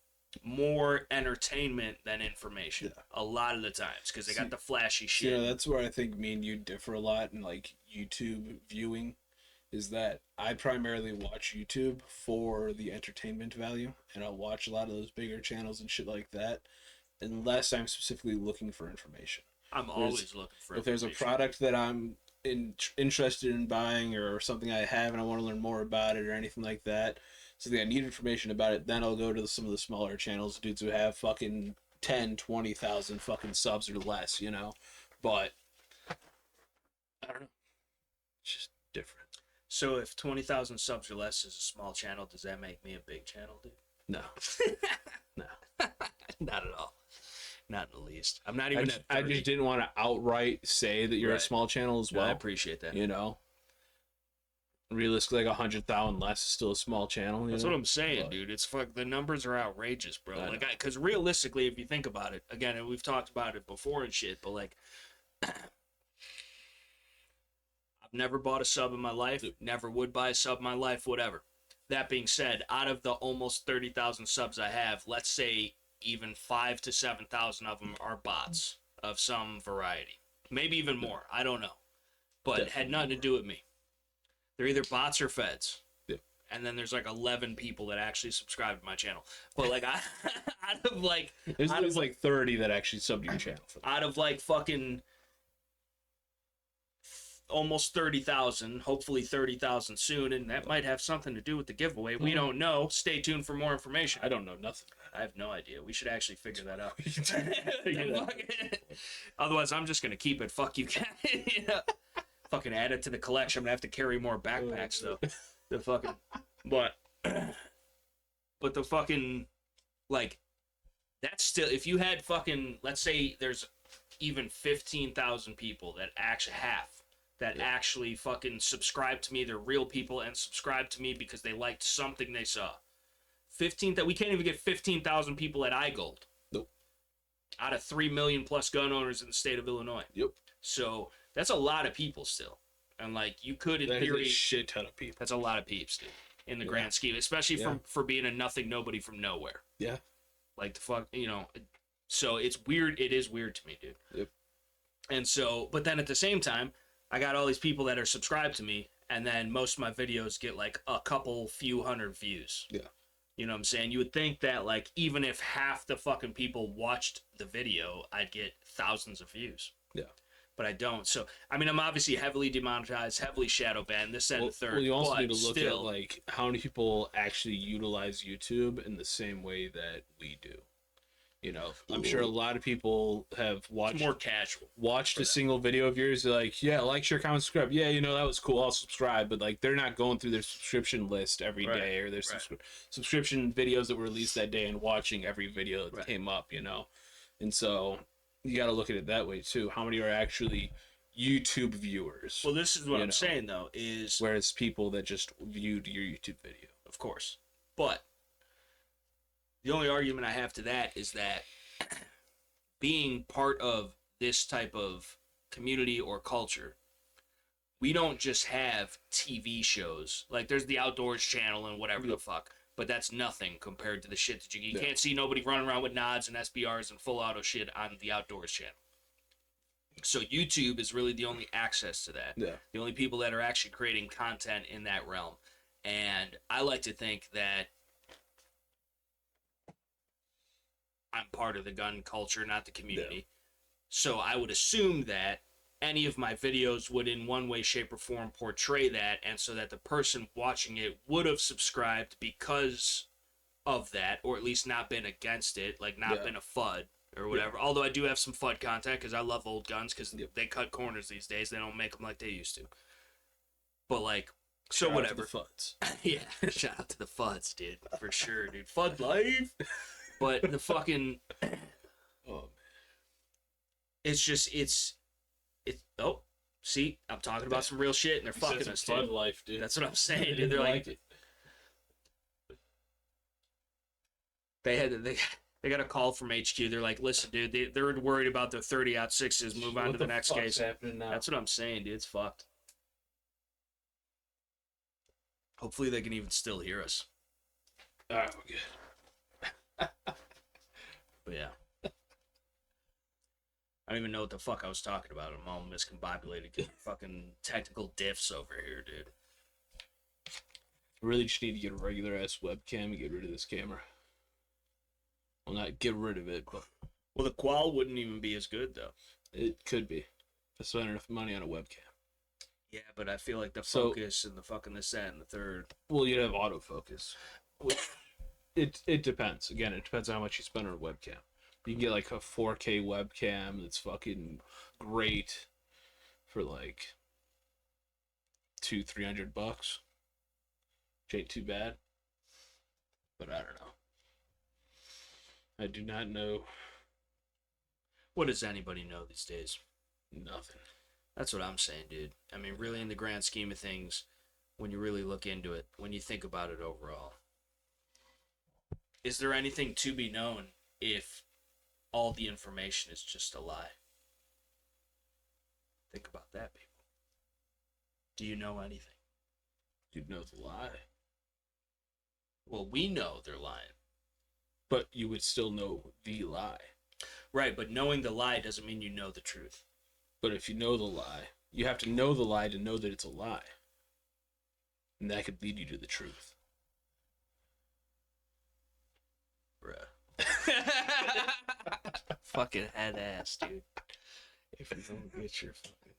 more entertainment than information a lot of the times, because they got the flashy shit. Yeah, that's where I think me and you differ a lot in like YouTube viewing, is that I primarily watch YouTube for the entertainment value, and I'll watch a lot of those bigger channels and shit like that unless I'm specifically looking for information. I'm always looking for if there's a product that I'm interested in buying or something I have and I want to learn more about it or anything like that, something I need information about it, then I'll go to some of the smaller channels, dudes who have fucking 10, 20,000 fucking subs or less, you know? But I don't know. It's just different. So if 20,000 subs or less is a small channel, does that make me a big channel, dude? No. No. Not at all. Not in the least. I'm not even I just didn't want to outright say that you're a small channel as well. I appreciate that. You know? Realistically, like 100,000 less is still a small channel. That's what I'm saying, dude. It's the numbers are outrageous, bro. Like, because realistically, if you think about it, again, and we've talked about it before and shit, but like, I've never bought a sub in my life. Never would buy a sub in my life. Whatever. That being said, out of the almost 30,000 subs I have, let's say even 5 to 7,000 of them are bots of some variety. Maybe even more. I don't know. But it had nothing to do with me. They're either bots or feds. Yep. And then there's like 11 people that actually subscribe to my channel. But like, out of like... There's like 30 that actually subbed to your channel. For that. Out of like fucking... almost 30,000, hopefully 30,000 soon, and that might have something to do with the giveaway. We don't know. Stay tuned for more information. I don't know nothing. I have no idea. We should actually figure that out. Otherwise, I'm just gonna keep it. Fuck you, cat. Yeah. Fucking add it to the collection. I'm gonna have to carry more backpacks though. The fucking, but the fucking, like, that's still, if you had fucking, let's say there's even 15,000 people that actually actually fucking subscribe to me. They're real people and subscribe to me because they liked something they saw. We can't even get 15,000 people at iGold. Nope. Out of 3 million plus gun owners in the state of Illinois. Yep. So that's a lot of people still. And like, you could, in theory, a shit ton of people. That's a lot of peeps, dude, in the grand scheme, especially for being a nothing nobody from nowhere. Yeah. Like, the fuck, you know. So it's weird. It is weird to me, dude. Yep. And so, but then at the same time, I got all these people that are subscribed to me, and then most of my videos get like a few hundred views. Yeah. You know what I'm saying? You would think that, like, even if half the fucking people watched the video, I'd get thousands of views. Yeah. But I don't. So, I mean, I'm obviously heavily demonetized, heavily shadow banned, this and the third. Well, you also need to look still, at, like, how many people actually utilize YouTube in the same way that we do. You know, I'm sure a lot of people have watched, more casual, watched a single video of yours. They're like, yeah, like, share, comment, subscribe. Yeah, you know, that was cool. I'll subscribe. But like, they're not going through their subscription list every day, or their subscription videos that were released that day and watching every video that came up, you know. And so you got to look at it that way too. How many are actually YouTube viewers? Well, this is what I'm saying though, is whereas people that just viewed your YouTube video, of course. But the only argument I have to that is that being part of this type of community or culture, we don't just have TV shows. Like, there's the Outdoors channel and whatever the fuck, but that's nothing compared to the shit that you can't see nobody running around with nods and SBRs and full auto shit on the Outdoors channel. So YouTube is really the only access to that. Yeah. The only people that are actually creating content in that realm. And I like to think that I'm part of the gun culture, not the community. Yeah. So I would assume that any of my videos would in one way, shape, or form portray that, and so that the person watching it would have subscribed because of that, or at least not been against it, like not been a FUD or whatever. Although I do have some FUD content because I love old guns because they cut corners these days. They don't make them like they used to. But like, so shout whatever. Out to the FUDs. Yeah, shout out to the FUDs, dude, for sure, dude. FUD life. But the fucking, it's just, it's, oh, see, I'm talking about some real shit, and they're fucking us, dude. FUD life, dude. That's what I'm saying, dude. They're like it. They got a call from HQ. They're like, listen, dude, they're worried about their 30-06s. Move on to the next case. That's what I'm saying, dude. It's fucked. Hopefully they can even still hear us. All right, we're good. But yeah, I don't even know what the fuck I was talking about. I'm all miscombobulated. Fucking technical diffs over here, dude. Really just need to get a regular ass webcam and get rid of this camera. Well, not get rid of it, but well, the qual wouldn't even be as good though. It could be. I spent enough money on a webcam. Yeah, but I feel like the focus and the fucking this, that, and the third. Well, you'd have autofocus. It depends. Again, it depends on how much you spend on a webcam. You can get like a 4K webcam that's fucking great for like $200-300, which ain't too bad. But I don't know. I do not know. What does anybody know these days? Nothing. That's what I'm saying, dude. I mean, really, in the grand scheme of things, when you really look into it, when you think about it overall, is there anything to be known if all the information is just a lie? Think about that, people. Do you know anything? You'd know the lie. Well, we know they're lying. But you would still know the lie. Right, but knowing the lie doesn't mean you know the truth. But if you know the lie, you have to know the lie to know that it's a lie. And that could lead you to the truth. Bruh. Fucking head ass, dude. If you don't get your fucking...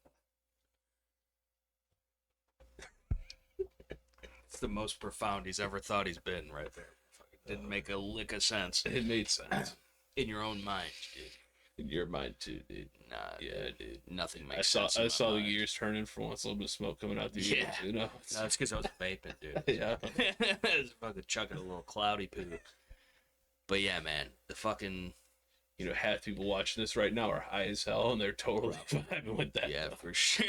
It's the most profound he's ever thought he's been right there. Fucking didn't make a lick of sense. It made sense. In your own mind, dude. In your mind too, dude. Nah, Yeah, dude. Nothing makes sense. I saw the gears turning for once, a little bit of smoke coming out the ears, you know? No, it's because I was vaping, dude. Yeah. I was fucking chugging a little cloudy poo. But yeah, man, the fucking... You know, half people watching this right now are high as hell, and they're totally vibing with that. Yeah, for sure.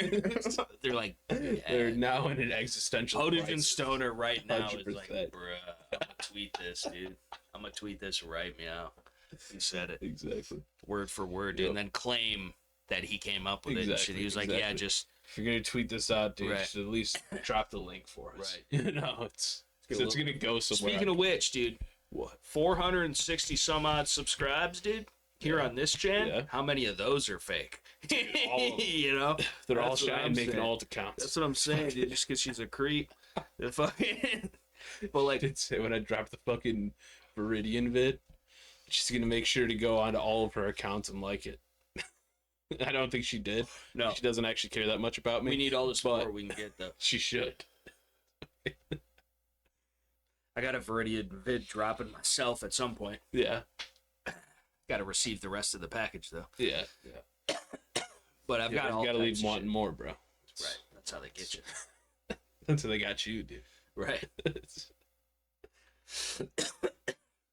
They're like... Yeah. They're now in an existential Hydrogen crisis. Stoner right now 100%. is like, bruh, I'm gonna tweet this, dude. I'm gonna tweet this right meow. He said it. Exactly. Word for word, dude. Yep. And then claim that he came up with it and shit. He was like, yeah, just... If you're going to tweet this out, dude, Right. just at least drop the link for us. Right. You know, it's going to go somewhere. Speaking of which, dude, What? 460 some odd subscribes, dude, here on this channel. Yeah. How many of those are fake? all of them. You know? They're all That's what shy I'm and making saying. alt accounts. That's what I'm saying, dude. Just because she's a creep. The fucking... But like... Did say when I dropped the fucking Viridian vid, she's going to make sure to go onto all of her accounts and like it. I don't think she did. No. She doesn't actually care that much about me. We need all the support but we can get, though. She should. I got a Viridian vid dropping myself at some point. Yeah. Got to receive the rest of the package, though. Yeah. But I've got all You got to types leave of wanting shit. more, bro. Right. That's how they get you. That's how they got you, dude. Right.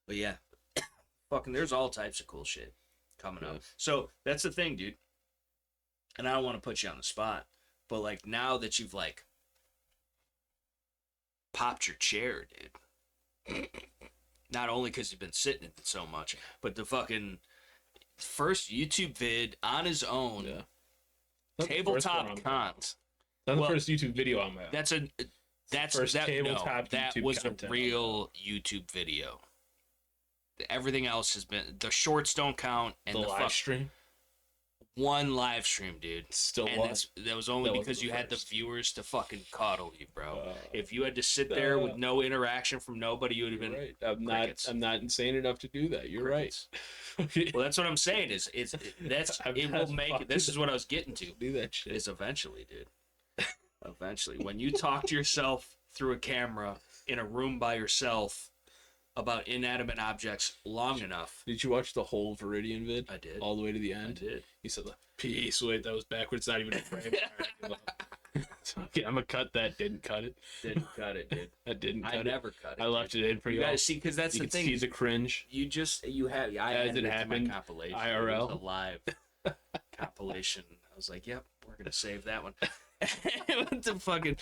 But yeah. Fucking, there's all types of cool shit coming up. So that's the thing, dude. And I don't want to put you on the spot, but like now that you've like popped your chair, dude. Not only because you've been sitting in it so much, but the fucking first YouTube vid on his own, Yeah. Not the first tabletop one on cons. Not Well, the first YouTube video on my own. That's First that, no, tabletop that YouTube was content a on real YouTube video. Everything else has been, the shorts don't count, and the the live stream one live stream, dude. still And was. that was only That because wasn't you the had the first. viewers to fucking coddle you, bro. Uh, If you had to sit there with no interaction from nobody, you would have You're been right. crickets. I'm not insane enough to do that. You're Crickets. right. Well, that's what I'm saying. It will make it. This is what I was getting to. do that shit. Is eventually, dude. Eventually, when you talk to yourself through a camera in a room by yourself about inanimate objects long enough. Did you watch the whole Viridian vid? I did. All the way to the I end? did. He said, peace. Wait, that was backwards. Not even a frame. Okay, I'm going to cut that. Didn't cut it. Didn't cut it, dude. I didn't cut I it. never cut it. I left it in for You you. gotta see, because that's You the can thing. see the cringe. You have. I As added it it to my happened, compilation. IRL. It was a live compilation. I was like, yep, we're gonna save that one. What the fucking?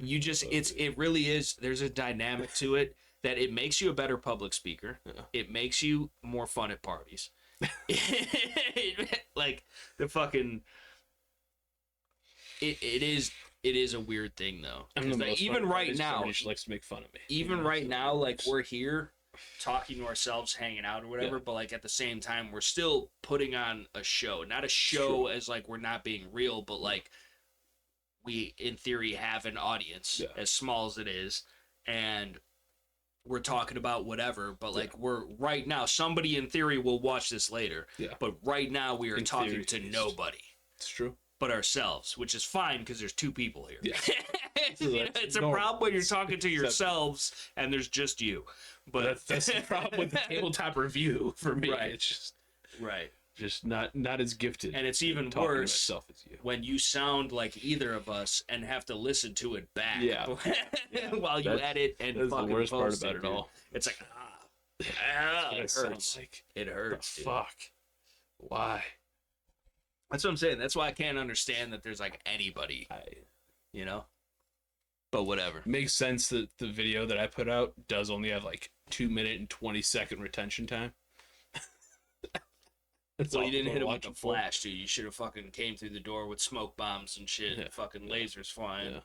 You just, it really is. There's a dynamic to it that it makes you a better public speaker. Yeah. It makes you more fun at parties. Like the fucking. It is a weird thing though. I'm the 'Cause, like, most even fun right artist. now, Somebody just likes to make fun of me. even You know, right so now, like it's- we're here talking to ourselves, hanging out or whatever, Yeah. but like at the same time, we're still putting on a show. Not a show Sure. as like we're not being real, but like we in theory have an audience, Yeah. as small as it is, and we're talking about whatever, but like we're right now, somebody in theory will watch this later. Yeah. But right now we are In talking theory, to at least. nobody It's true. but ourselves, which is fine because there's two people here. Yeah. You know, that's it's a normal. problem when you're talking to Accept- yourselves and there's just you. But That's the problem with the tabletop review for me. Right. It's right. just not as gifted. And it's even talking to worse myself as you. when you sound like either of us and have to listen to it back Yeah. while you That's- edit and That's the fucking worst part post about it dude. all. It's like What it it sounds hurts. like. It The hurts. dude. fuck? Why? That's what I'm saying. That's why I can't understand that there's like anybody, you know. But whatever. Makes sense that the video that I put out does only have like 2 minute and 20-second retention time. That's Well, all you didn't people hit are him with watching the for. flash, dude. You should have fucking came through the door with smoke bombs and shit, Yeah. and fucking lasers flying. Yeah.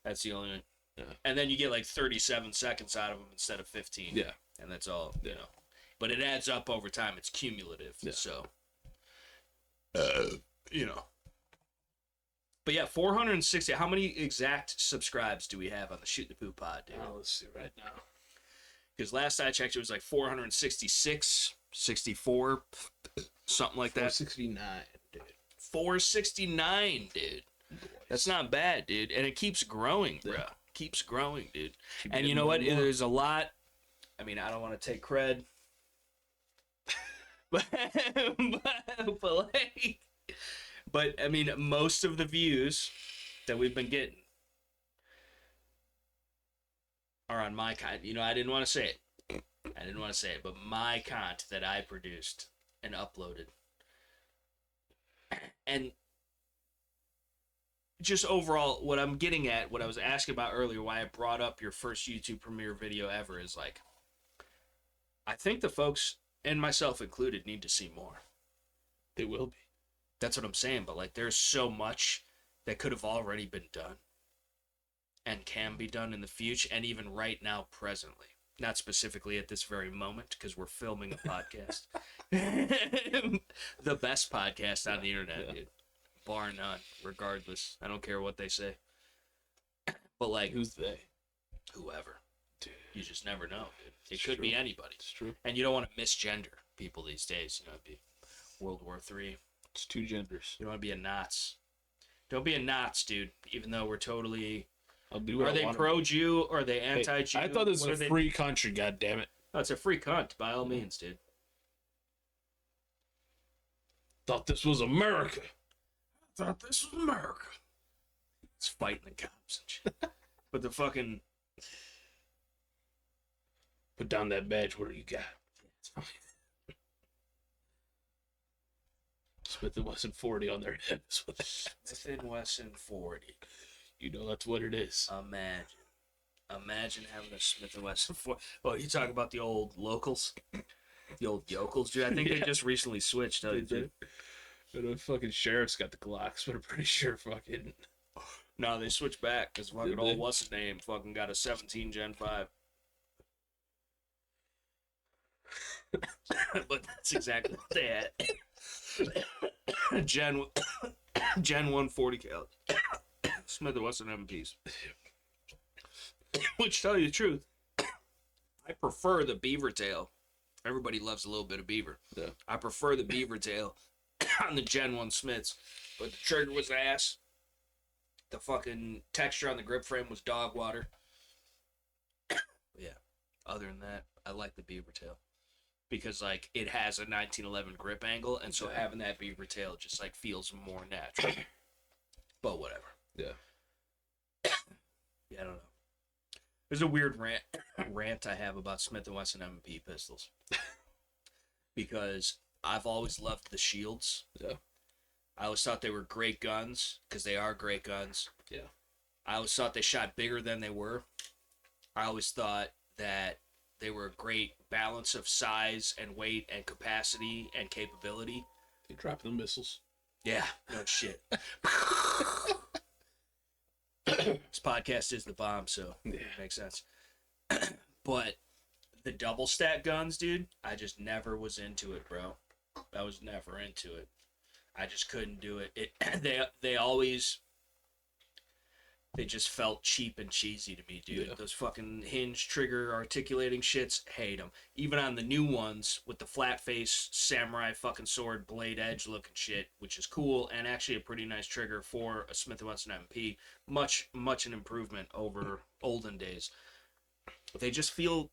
That's the only. Yeah. And then you get like 37 seconds out of them instead of 15. Yeah. And that's all. You Yeah. know. but it adds up over time. It's cumulative. Yeah. So, you know. But yeah, 460. How many exact subscribes do we have on the Shoot the Poop Pod, dude? Let's see right now. Because last I checked, it was like 466, 64, something like that. 469, dude. 469, dude. That's not bad, dude. And it keeps growing, bro. Keeps growing, dude. And you know what? There's a lot. I mean, I don't want to take cred. But I mean, most of the views that we've been getting are on my content. You know, I didn't want to say it. But my content that I produced and uploaded. And just overall, what I'm getting at, what I was asking about earlier, why I brought up your first YouTube premiere video ever is like, I think the folks, and myself included, need to see more. They will be. That's what I'm saying, but like there's so much that could have already been done and can be done in the future and even right now presently. Not specifically at this very moment because we're filming a podcast. The best podcast on the internet, dude. Bar none, regardless. I don't care what they say. But like, who's they? Whoever. Dude. You just never know, dude. It could be anybody. It's true. And you don't want to misgender people these days. You know, it'd be World War III. It's two genders. You don't want to be a Nazi. Don't be a Nazi, dude. Even though we're totally. I'll do what are they pro-Jew or are they anti-Jew? Hey, I thought this was a free country. God damn it! Oh, it's a free cunt by all means, dude. Thought this was America. It's fighting the cops and shit. But the fucking put down that badge. What do you got? Smith & Wesson 40 on their hip. Smith & Wesson 40. You know that's what it is. Imagine having a Smith & Wesson 40. Oh, you talk about the old locals? The old yokels, dude. I think they just recently switched. They did. But the fucking sheriff's got the Glocks, but I'm pretty sure fucking... No, they switched back because fucking old what's-his-name fucking got a 17 Gen 5. But that's exactly what they had. Gen 140 cal. Smith & Wesson MPs. Which, tell you the truth, I prefer the beaver tail. Everybody loves a little bit of beaver. Yeah. I prefer the beaver tail on the Gen 1 Smiths. But the trigger was ass. The fucking texture on the grip frame was dog water. Yeah. Other than that, I like the beaver tail. Because, like, it has a 1911 grip angle, and so having that beaver tail just, like, feels more natural. But whatever. Yeah. Yeah, I don't know. There's a weird rant I have about Smith & Wesson M&P pistols. Because I've always loved the shields. Yeah. I always thought they were great guns, because they are great guns. Yeah. I always thought they shot bigger than they were. I always thought that they were a great balance of size and weight and capacity and capability. They drop the missiles. Yeah, no shit. This podcast is the bomb, so it makes sense. But the double stack guns, dude, I just never was into it, bro. I was never into it. I just couldn't do it. They just felt cheap and cheesy to me, dude. Yeah. Those fucking hinge trigger articulating shits, hate them. Even on the new ones with the flat face samurai fucking sword blade edge looking shit, which is cool and actually a pretty nice trigger for a Smith & Wesson MP. Much an improvement over olden days. They just feel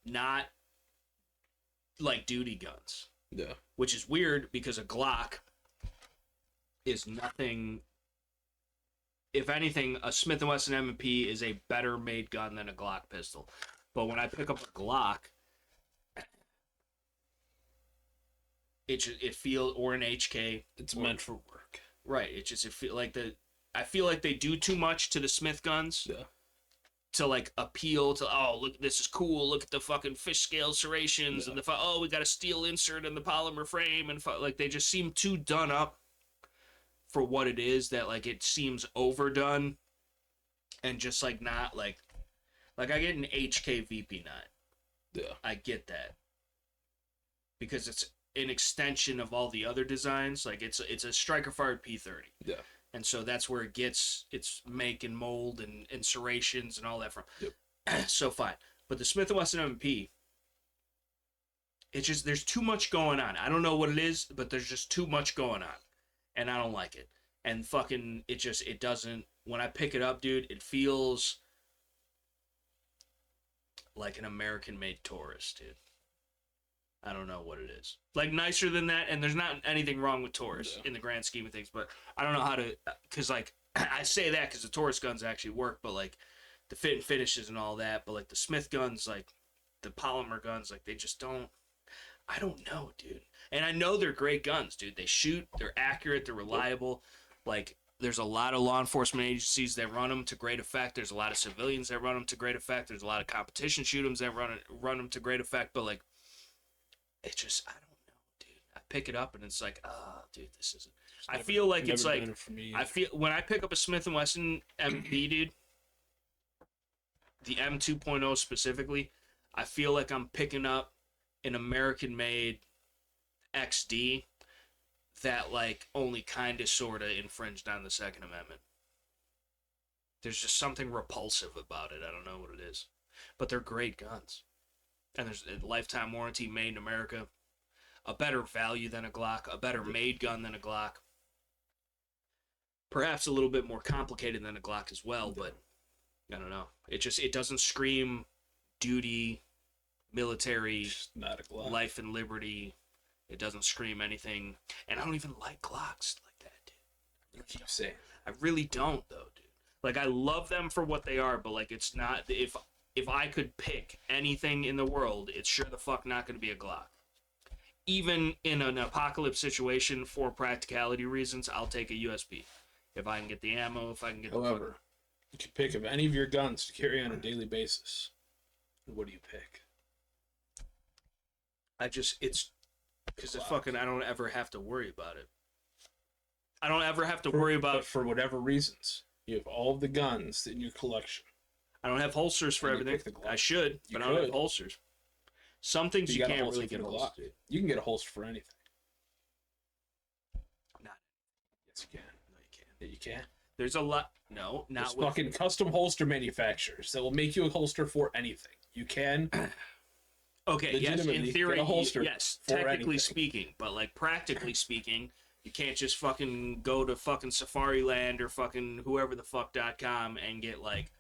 not like duty guns. Yeah. Which is weird because a Glock is nothing. If anything, a Smith & Wesson M&P is a better made gun than a Glock pistol. But when I pick up a Glock, it feels, or an HK, it's meant for work. Right. I feel like they do too much to the Smith guns. Yeah. To like appeal to, oh, look, this is cool. Look at the fucking fish scale serrations and we got a steel insert in the polymer frame, and like they just seem too done up for what it is, that like it seems overdone and just like not like I get an HK VP9. Yeah. I get that. because it's an extension of all the other designs. Like it's a striker fired P30. Yeah. And so that's where it gets its make and mold and serrations and all that from. Yep. So fine. But the Smith & Wesson M&P, it's just, there's too much going on. I don't know what it is, but there's just too much going on. And I don't like it. And fucking, it doesn't, when I pick it up, dude, it feels like an American-made Taurus, dude. I don't know what it is. Like, nicer than that, and there's not anything wrong with Taurus in the grand scheme of things, but I don't know how to, because, like, I say that because the Taurus guns actually work, but, like, the fit and finishes and all that, but, like, the Smith guns, like, the polymer guns, like, they just don't, I don't know, dude. And I know they're great guns, dude. They shoot, they're accurate, they're reliable. Like, there's a lot of law enforcement agencies that run them to great effect. There's a lot of civilians that run them to great effect. There's a lot of competition shoot 'ems that run them to great effect, but, like, it just, I don't know, dude. I pick it up and it's like, oh, dude, this isn't. I feel like it's like, I feel when I pick up a Smith & Wesson MP, dude, the M2.0 specifically, I feel like I'm picking up an American-made XD that, like, only kind of sort of infringed on the Second Amendment. There's just something repulsive about it. I don't know what it is. But they're great guns. And there's a lifetime warranty, made in America, a better value than a Glock, a better made gun than a Glock. Perhaps a little bit more complicated than a Glock as well, but I don't know. It doesn't scream duty, military, not a Glock. Life and liberty. It doesn't scream anything. And I don't even like Glocks like that, dude. You keep saying. I really don't, though, dude. Like, I love them for what they are, but, like, it's not, if I could pick anything in the world, it's sure the fuck not going to be a Glock. Even in an apocalypse situation, for practicality reasons, I'll take a USP. If I can get the ammo, if I can get the... However, you can pick of any of your guns to carry on a daily basis. What do you pick? It's... Because it's fucking... I don't ever have to worry about it. I don't ever have to worry about... But for whatever reasons, you have all of the guns in your collection. I don't have holsters for everything. I should, but I don't have holsters. Some things you can't really get a holster. You can get a holster for anything. Not. Yes, you can. No, you can't. Yeah, you can. There's a lot. No, not There's fucking custom holster manufacturers that will make you a holster for anything. You can. Okay, yes, in theory, get a holster yes, for technically anything. speaking, but, like, practically speaking, you can't just fucking go to fucking Safariland or fucking whoever the fuck.com and get, like,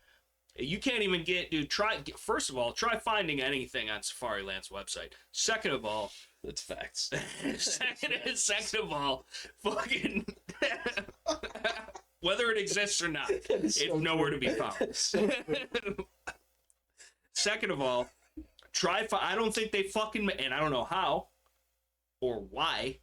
you can't even get, dude, first of all, try finding anything on Safariland's website. Second of all, that's facts. Second of all, fucking, whether it exists or not, it's nowhere to be found. Second of all, I don't think they fucking, and I don't know how or why,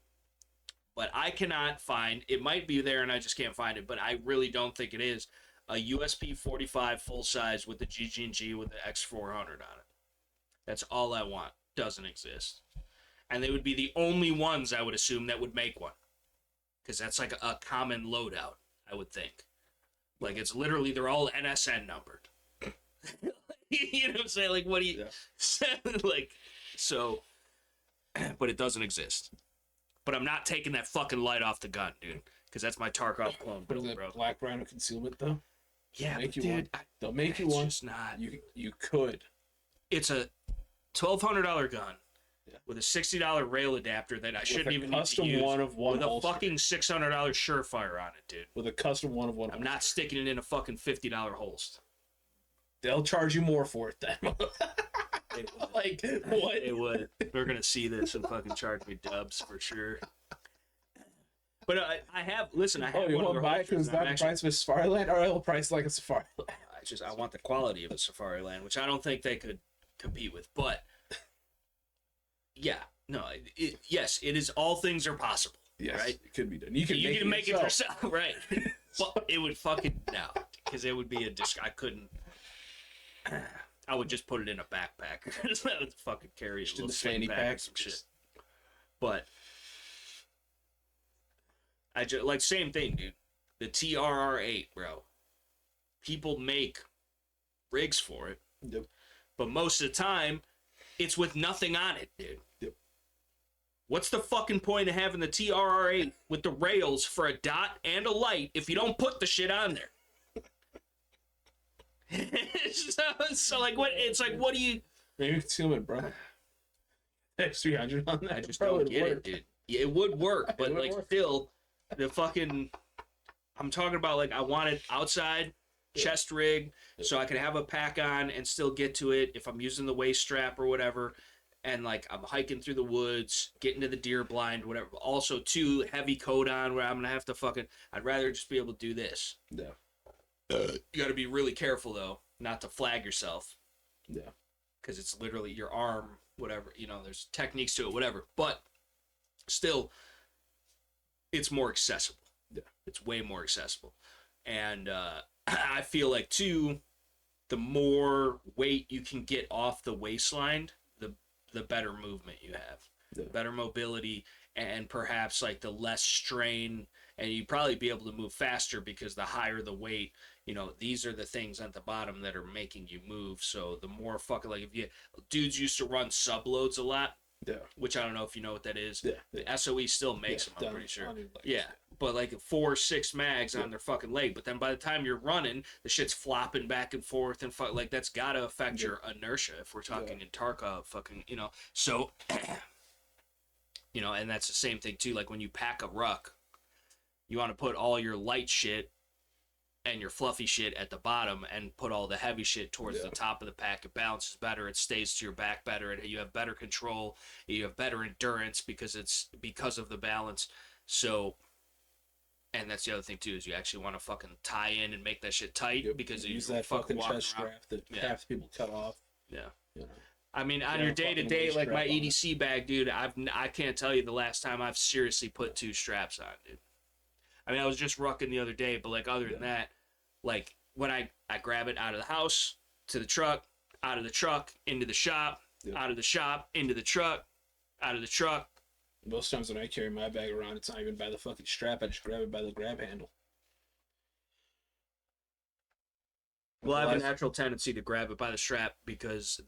but I cannot find, it might be there and I just can't find it, but I really don't think it is, a USP 45 full size with the GG&G with the X400 on it. That's all I want. Doesn't exist. And they would be the only ones, I would assume, that would make one. Because that's like a common loadout, I would think. Like, it's literally, they're all NSN numbered. You know what I'm saying? Like, what do you... Yeah. Like, so... But it doesn't exist. But I'm not taking that fucking light off the gun, dude. Because that's my Tarkov clone build, bro. Black Rhino concealment, though? Yeah, but dude... They'll make you one. Just not... You could. It's a $1,200 gun with a $60 rail adapter that I shouldn't even need to use. One of one with holster. A fucking $600 Surefire on it, dude. With a custom one of one. I'm not sticking it in a fucking $50 holster. They'll charge you more for it then. Like, what? They would. They're gonna see this and fucking charge me dubs for sure. But I have. Listen, I have. You want to buy it because that price of a Safariland, or it'll price like a Safariland. I want the quality of a Safariland, which I don't think they could compete with. But yeah, no, yes, it is. All things are possible. Yes, right? It could be done. You can make it yourself, right? But it would fucking no, because it would be I couldn't. I would just put it in a backpack. I would fucking carry it in a fanny pack, some shit. But I just like same thing, dude. The TRR8, bro. People make rigs for it, yep. But most of the time, it's with nothing on it, dude. Yep. What's the fucking point of having the TRR8 with the rails for a dot and a light if you don't put the shit on there? so like, what? It's like, what do you? Maybe concealment, bro. X300 on that. I just don't get it, dude. Yeah, it would work, but like, still, the fucking. I'm talking about like I want it outside, chest rig, so I can have a pack on and still get to it if I'm using the waist strap or whatever. And like I'm hiking through the woods, getting to the deer blind, whatever. Also, too heavy coat on where I'm gonna have to fucking. I'd rather just be able to do this. Yeah. You got to be really careful though, not to flag yourself. Yeah. Because it's literally your arm, whatever. You know, there's techniques to it, whatever. But still, it's more accessible. Yeah. It's way more accessible, and I feel like too, the more weight you can get off the waistline, the better movement you have, the better mobility, and perhaps like the less strain, and you'd probably be able to move faster because the higher the weight, you know, these are the things at the bottom that are making you move. So the more fucking, like, if you dudes used to run subloads a lot, yeah, which I don't know if you know what that is. Yeah, the SOE still makes them, I'm pretty sure. Yeah, but like 4 or 6 mags on their fucking leg. But then by the time you're running, the shit's flopping back and forth, and like that's gotta affect your inertia if we're talking in Tarkov, fucking, you know. So, you know, and that's the same thing too. Like when you pack a ruck, you want to put all your light shit and your fluffy shit at the bottom and put all the heavy shit towards the top of the pack. It balances better, it stays to your back better, and you have better control, you have better endurance because of the balance. So, and that's the other thing too, is you actually want to fucking tie in and make that shit tight because you use that fucking chest strap that half people cut off. Yeah. You know. I mean, on your day-to-day, like my EDC bag, dude, I can't tell you the last time I've seriously put 2 straps on, dude. I mean, I was just rucking the other day, but like other than that, like when I grab it out of the house to the truck, out of the truck into the shop, out of the shop into the truck, out of the truck. Most times when I carry my bag around, it's not even by the fucking strap. I just grab it by the grab handle. Well, I have a natural tendency to grab it by the strap because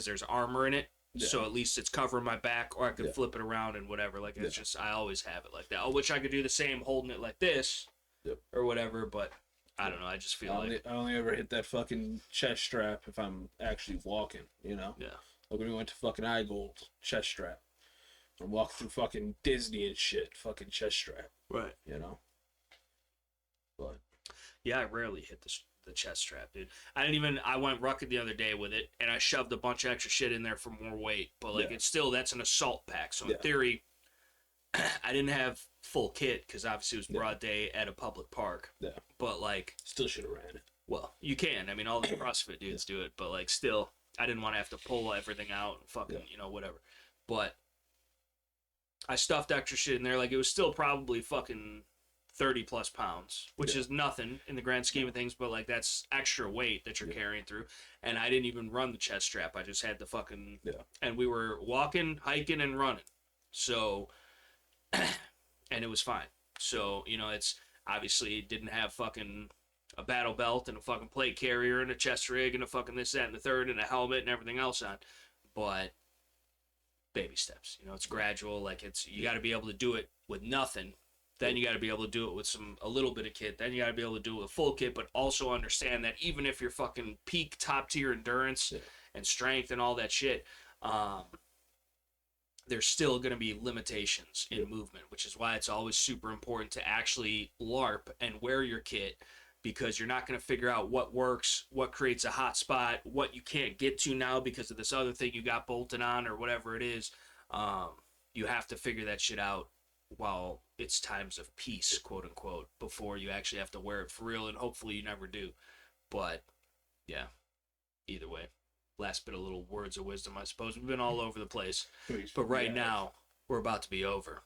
there's armor in it. So at least it's covering my back, or I could flip it around and whatever. Like it's just, I always have it like that. I wish I could do the same holding it like this or whatever, but I don't know. I just feel I only ever hit that fucking chest strap if I'm actually walking, you know? Yeah. Like when we went to fucking iGold, chest strap. I'm walking through fucking Disney and shit, fucking chest strap. Right. You know? But. Yeah, I rarely hit the chest strap, dude. I went rucking the other day with it, and I shoved a bunch of extra shit in there for more weight, but like it's still, that's an assault pack, so in theory I didn't have full kit because obviously it was broad day at a public park, but like still should have ran it. Well, you can, I mean, all the CrossFit dudes do it, but like still I didn't want to have to pull everything out and fucking you know, whatever, but I stuffed extra shit in there. Like it was still probably fucking 30 plus pounds, which is nothing in the grand scheme of things, but like that's extra weight that you're carrying through. And I didn't even run the chest strap. I just had the fucking, and we were walking, hiking, and running. So, and it was fine. So, you know, it's obviously it didn't have fucking a battle belt and a fucking plate carrier and a chest rig and a fucking this, that, and the third and a helmet and everything else on. But baby steps, you know, it's gradual. Like you got to be able to do it with nothing. Then you got to be able to do it with a little bit of kit. Then you got to be able to do it with full kit, but also understand that even if you're fucking peak top tier endurance and strength and all that shit, there's still going to be limitations in movement, which is why it's always super important to actually LARP and wear your kit, because you're not going to figure out what works, what creates a hot spot, what you can't get to now because of this other thing you got bolted on or whatever it is. You have to figure that shit out while it's times of peace, quote unquote, before you actually have to wear it for real, and hopefully you never do. But yeah, either way, last bit of little words of wisdom, I suppose. We've been all over the place, but right now we're about to be over,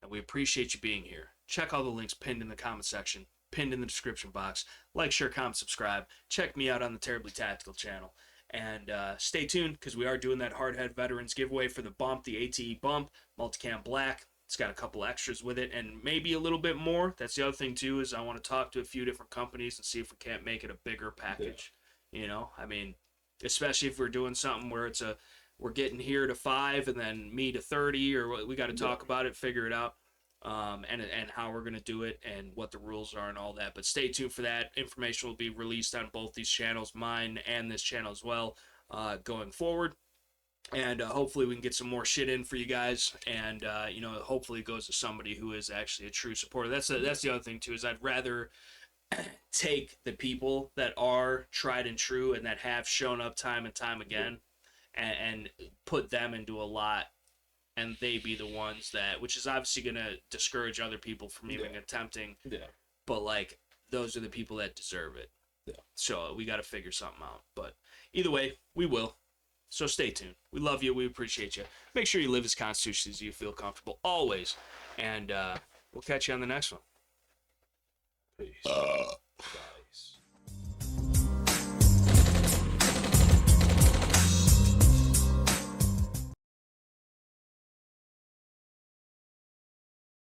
and we appreciate you being here. Check all the links pinned in the comment section, pinned in the description box. Like, share, comment, subscribe. Check me out on the Terribly Tactical channel. And stay tuned, because we are doing that Hardhead Veterans giveaway for the bump, the ATE bump, multicam black. It's got a couple extras with it, and maybe a little bit more. That's the other thing, too, is I want to talk to a few different companies and see if we can't make it a bigger package. You know, I mean, especially if we're doing something where it's a we're getting here to 5 and then me to 30, or we got to talk about it, figure it out. And how we're going to do it and what the rules are and all that. But stay tuned for that. Information will be released on both these channels, mine and this channel as well, going forward. And hopefully we can get some more shit in for you guys. And, hopefully it goes to somebody who is actually a true supporter. That's the other thing, too, is I'd rather take the people that are tried and true and that have shown up time and time again and put them into a lot, and they be the ones that, which is obviously going to discourage other people from even attempting. Yeah. But, like, those are the people that deserve it. Yeah. So we got to figure something out. But either way, we will. So stay tuned. We love you. We appreciate you. Make sure you live as constitutionally as you feel comfortable, always. And we'll catch you on the next one. Peace.